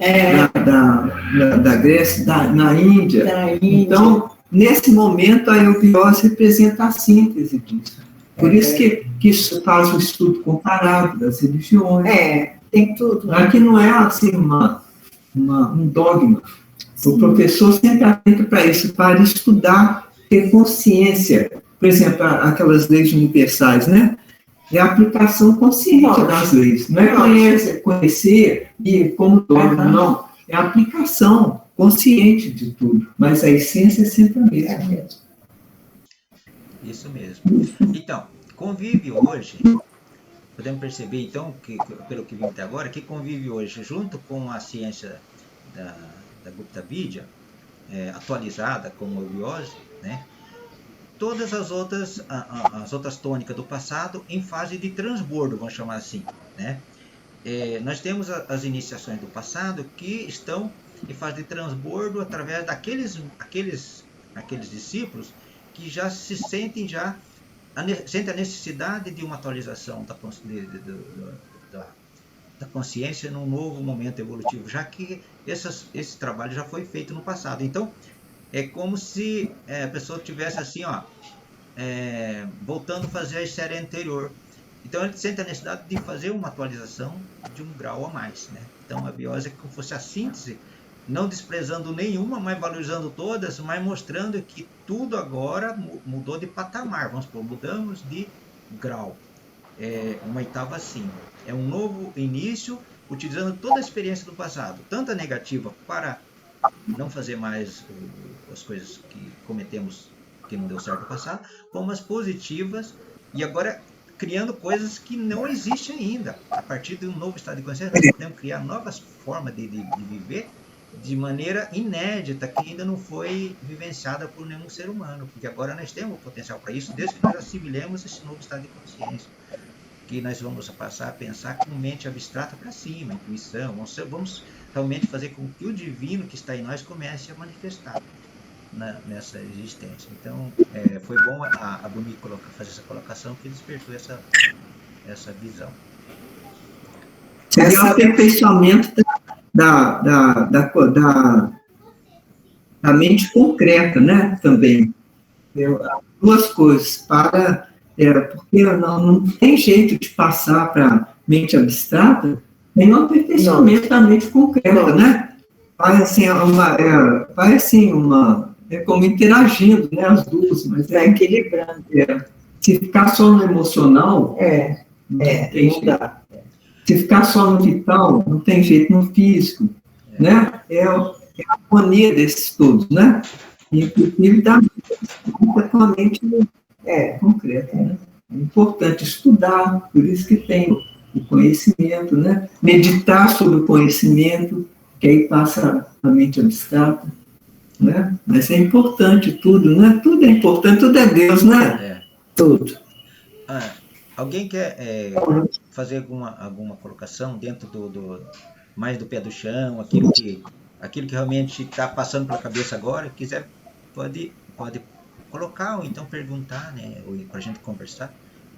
da Grécia, na Índia. Então, nesse momento, a eubiose representa a síntese disso. Por isso que isso faz um estudo comparado das religiões. Tem tudo. Aqui não é assim um dogma. Sim. O professor sempre atenta para isso, para estudar, ter consciência. Por exemplo, aquelas leis universais, né? É a aplicação consciente das leis. Não é conhecer e como dogma, não. É a aplicação consciente de tudo. Mas a essência é sempre a mesma. Isso mesmo. Então, convive hoje, podemos perceber então, que, pelo que vimos até agora, que convive hoje, junto com a ciência da Gupta Vidya, atualizada como a eubiose, né? Todas as outras tônicas do passado em fase de transbordo, vamos chamar assim, né? Nós temos as iniciações do passado que estão em fase de transbordo através daqueles discípulos que já se sentem sentem a necessidade de uma atualização da consciência num novo momento evolutivo, já que esse trabalho já foi feito no passado. Então, é como se a pessoa tivesse assim, voltando a fazer a série anterior. Então, ele sente a necessidade de fazer uma atualização de um grau a mais, né? Então, a biose é como se fosse a síntese, não desprezando nenhuma, mas valorizando todas, mas mostrando que tudo agora mudou de patamar. Vamos supor, mudamos de grau. Uma oitava acima. É um novo início, utilizando toda a experiência do passado, tanto a negativa para não fazer mais as coisas que cometemos que não deu certo no passado, como as positivas, e agora criando coisas que não existem ainda. A partir de um novo estado de consciência, nós podemos criar novas formas de viver de maneira inédita, que ainda não foi vivenciada por nenhum ser humano, porque agora nós temos o potencial para isso, desde que nós assimilemos esse novo estado de consciência, que nós vamos passar a pensar com mente abstrata para cima, intuição, vamos realmente fazer com que o divino que está em nós comece a manifestar nessa existência. Então, foi bom a Buni fazer essa colocação, que despertou essa visão. Seria o aperfeiçoamento da mente concreta, né? Também. Duas coisas. Porque não tem jeito de passar para a mente abstrata, tem um aperfeiçoamento da mente concreta, né? Vai assim, como interagindo, né? As duas, mas equilibrando. Se ficar só no emocional, não dá. Se ficar só no vital, não tem jeito no físico, né? É a harmonia desses todos, né? Inclusive da mente concreta, né? É importante estudar, por isso que tem o conhecimento, né? Meditar sobre o conhecimento, que aí passa a mente abstrata, né? Mas é importante tudo, né? Tudo é importante, tudo é Deus, né? É. Tudo. Alguém quer fazer alguma colocação dentro mais do pé do chão, aquilo que realmente está passando pela cabeça agora, quiser, pode colocar, ou então perguntar, né? Ou para a gente conversar,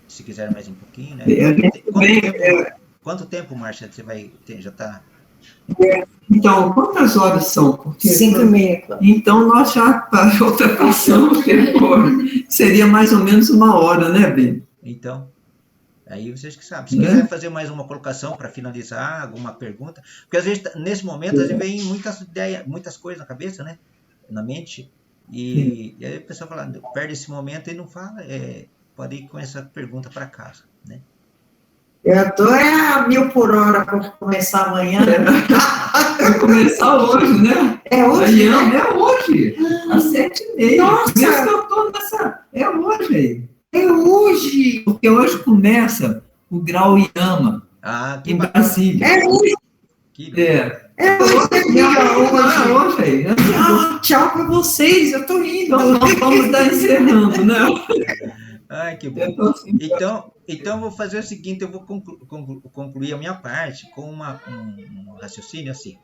se quiser mais um pouquinho, né? Quanto tempo, Márcia, você vai ter? Já está... Então, quantas horas são? Porque 5h30. Então, nós já ultrapassamos o tempo. Seria mais ou menos 1 hora, né, Bem? Então, aí vocês que sabem. Se quiser fazer mais uma colocação para finalizar, alguma pergunta, porque às vezes, nesse momento, às vezes vem muitas ideias, muitas coisas na cabeça, né? Na mente, e aí a pessoa fala, perde esse momento e não fala, pode ir com essa pergunta para casa, né? Eu estou a 1000 por hora para começar amanhã. Vai começar hoje, né? É hoje, né? É hoje, às 7h30. Nossa! Por isso que eu estou nessa... É hoje aí. É hoje! Porque hoje começa o grau Yama, Que em bacana. Brasília. É hoje! É hoje aí. Tchau para vocês, eu estou indo. Então, nós vamos estar encerrando, né? Ai, que bom. Então, vou fazer o seguinte, eu vou concluir a minha parte com um raciocínio assim.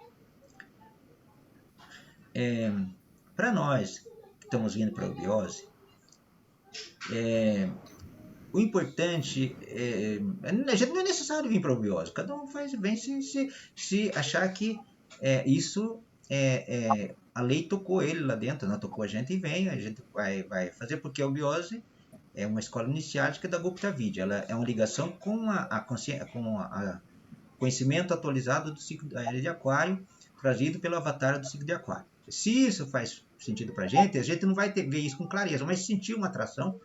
Para nós que estamos vindo para a eubiose, o importante a gente não é necessário vir para a eubiose, cada um vem se achar que isso a lei tocou ele lá dentro, não tocou a gente, e vem, a gente vai fazer, porque a eubiose é uma escola iniciática da Gupta Vidya. Ela é uma ligação com a conhecimento atualizado do ciclo da era de Aquário, trazido pelo avatar do ciclo de Aquário. Se isso faz sentido para a gente não vai ver isso com clareza, mas sentir uma atração.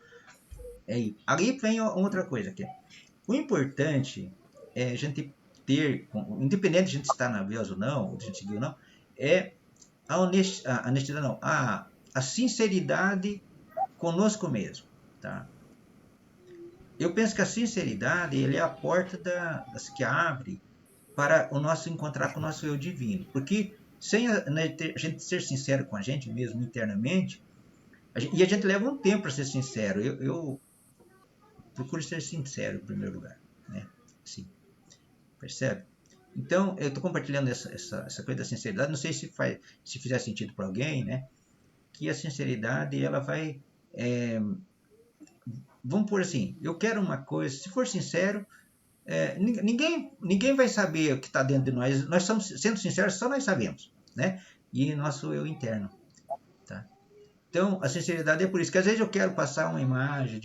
Aí vem outra coisa aqui. O importante é a gente ter, independente de a gente estar na eubiose ou não, de a gente seguir ou não, é a honestidade, não, a sinceridade conosco mesmo. Tá? Eu penso que a sinceridade é a porta que abre para o nosso encontrar com o nosso eu divino. Porque sem a gente ser sincero com a gente mesmo internamente, e a gente leva um tempo para ser sincero. Eu procuro ser sincero em primeiro lugar, né? Sim. Percebe? Então, eu estou compartilhando essa coisa da sinceridade. Não sei se fizer sentido para alguém, né? Que a sinceridade, ela vai... vamos por assim, eu quero uma coisa, se for sincero, ninguém vai saber o que está dentro de nós. Nós estamos sendo sinceros, só nós sabemos, né? E nosso eu interno, tá? Então, a sinceridade é por isso que às vezes eu quero passar uma imagem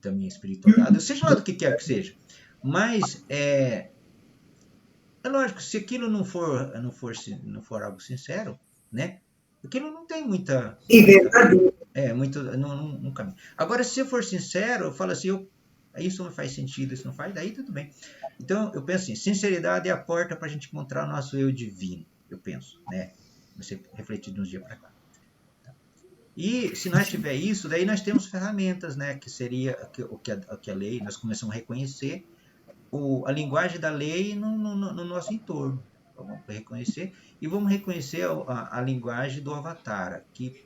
da minha espiritualidade, seja lá do que quer que seja, mas é lógico, se aquilo não for algo sincero, né? Aquilo não tem muita... E verdadeiro. Não caminho. Agora, se eu for sincero, eu falo assim, isso não faz sentido, isso não faz, daí tudo bem. Então, eu penso assim, sinceridade é a porta para a gente encontrar o nosso eu divino, eu penso, né? Você refletir de uns dias para cá. Tá? E se nós tiver isso, daí nós temos ferramentas, né? Que seria o que a lei, nós começamos a reconhecer a linguagem da lei no nosso entorno. Vamos reconhecer, e vamos reconhecer a linguagem do Avatara, que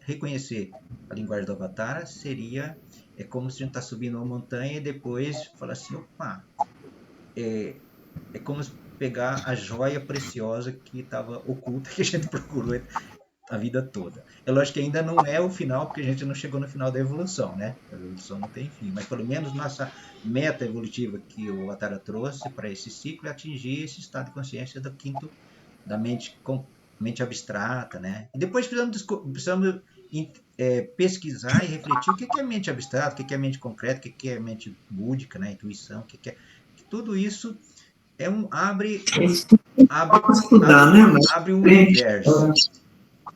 reconhecer a linguagem do Avatara seria, como se a gente está subindo uma montanha e depois falar assim, opa, é como pegar a joia preciosa que estava oculta, que a gente procurou a vida toda. É lógico que ainda não é o final, porque a gente não chegou no final da evolução, né? A evolução não tem fim, mas pelo menos nossa meta evolutiva que o Avatara trouxe para esse ciclo é atingir esse estado de consciência do quinto, da mente abstrata, né? E depois precisamos pesquisar e refletir o que é mente abstrata, o que é mente concreta, o que é mente búdica, né? Intuição, que tudo isso abre um universo.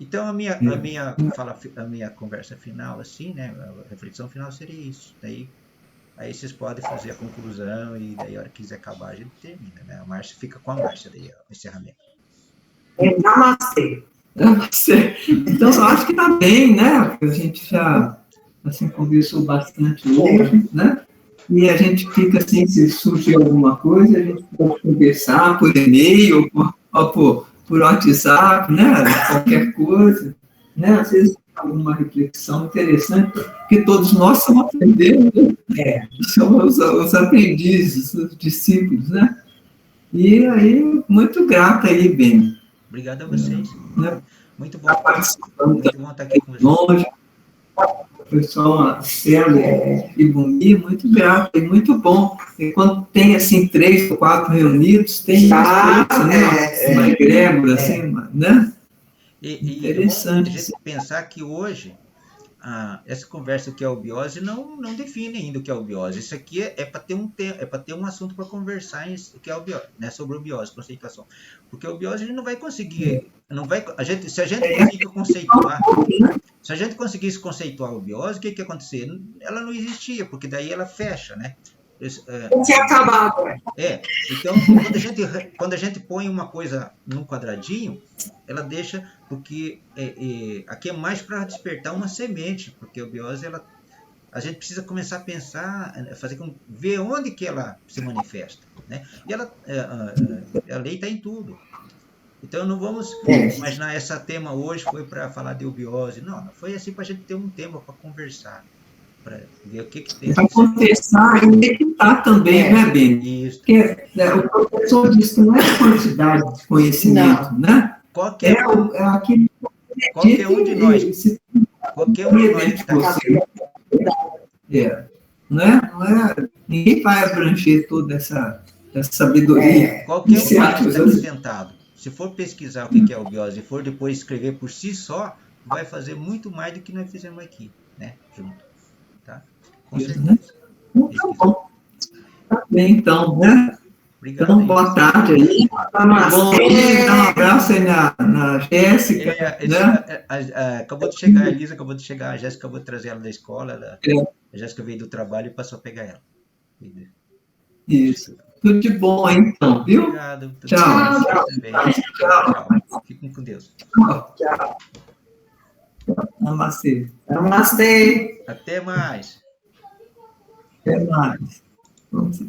Então a minha conversa final, assim, né? A reflexão final seria isso. Aí vocês podem fazer a conclusão e daí a hora que quiser acabar a gente termina, né? A Márcia fica com a Márcia daí, o encerramento. Namastê. Então, eu acho que está bem, né? A gente já assim, conversou bastante hoje, né? E a gente fica assim, se surgir alguma coisa, a gente pode conversar por e-mail, por WhatsApp, né? Qualquer coisa, né? Às vezes uma reflexão interessante, porque todos nós somos aprendendo, né? Somos os aprendizes, os discípulos, né? E aí, muito grata aí, Beni. Obrigado a vocês. Né? Muito bom. Tá participando, Muito bom estar aqui com vocês. longe, o pessoal Célia e Bumi, muito grato, e muito bom. E quando tem, assim, 3 ou 4 reunidos, tem mais coisa, né? Uma egrégora, assim, né? E Interessante. é bom a gente pensar que hoje, essa conversa que é obiose não define ainda o que é obiose. Isso aqui é para ter um assunto para conversar o que é obiose, né, sobre obiose, conceituação. Porque a obiose a gente não vai conseguir, se a gente conseguir conceituar, se a gente conseguisse conceituar a obiose, o que ia acontecer? Ela não existia, porque daí ela fecha, né? Tinha acabado. Então, quando a gente põe uma coisa num quadradinho, ela deixa, porque aqui é mais para despertar uma semente, porque a biose, a gente precisa começar a pensar, ver onde que ela se manifesta, né? E a lei está em tudo. Então, não vamos imaginar esse tema hoje foi para falar de obiose. Não, foi assim para a gente ter um tema para conversar, para ver o que tem. Para conversar e meditar também, né, Beni? Isso. Porque o professor disse que não é a quantidade de conhecimento, né? Qualquer um de nós. Qualquer um de nós que está aqui. Não é? Ninguém vai abranger toda essa sabedoria. Qualquer um que está sentado, se for pesquisar o que é obiose e for depois escrever por si só, vai fazer muito mais do que nós fizemos aqui, né? Junto. Tá? Com certeza. Muito bom. Tá bem, então, né? Obrigado. Então, boa tarde aí. Bom, dá um abraço aí na Jéssica. Acabou de chegar a Elisa, acabou de chegar, a Jéssica acabou de trazer ela da escola. A Jéssica veio do trabalho e passou a pegar ela. Isso. Tudo de bom aí, então, viu? Obrigado. Tchau. Tchau. Fiquem com Deus. Tchau. Namastê. Namastê. Até mais. Até mais. Vamos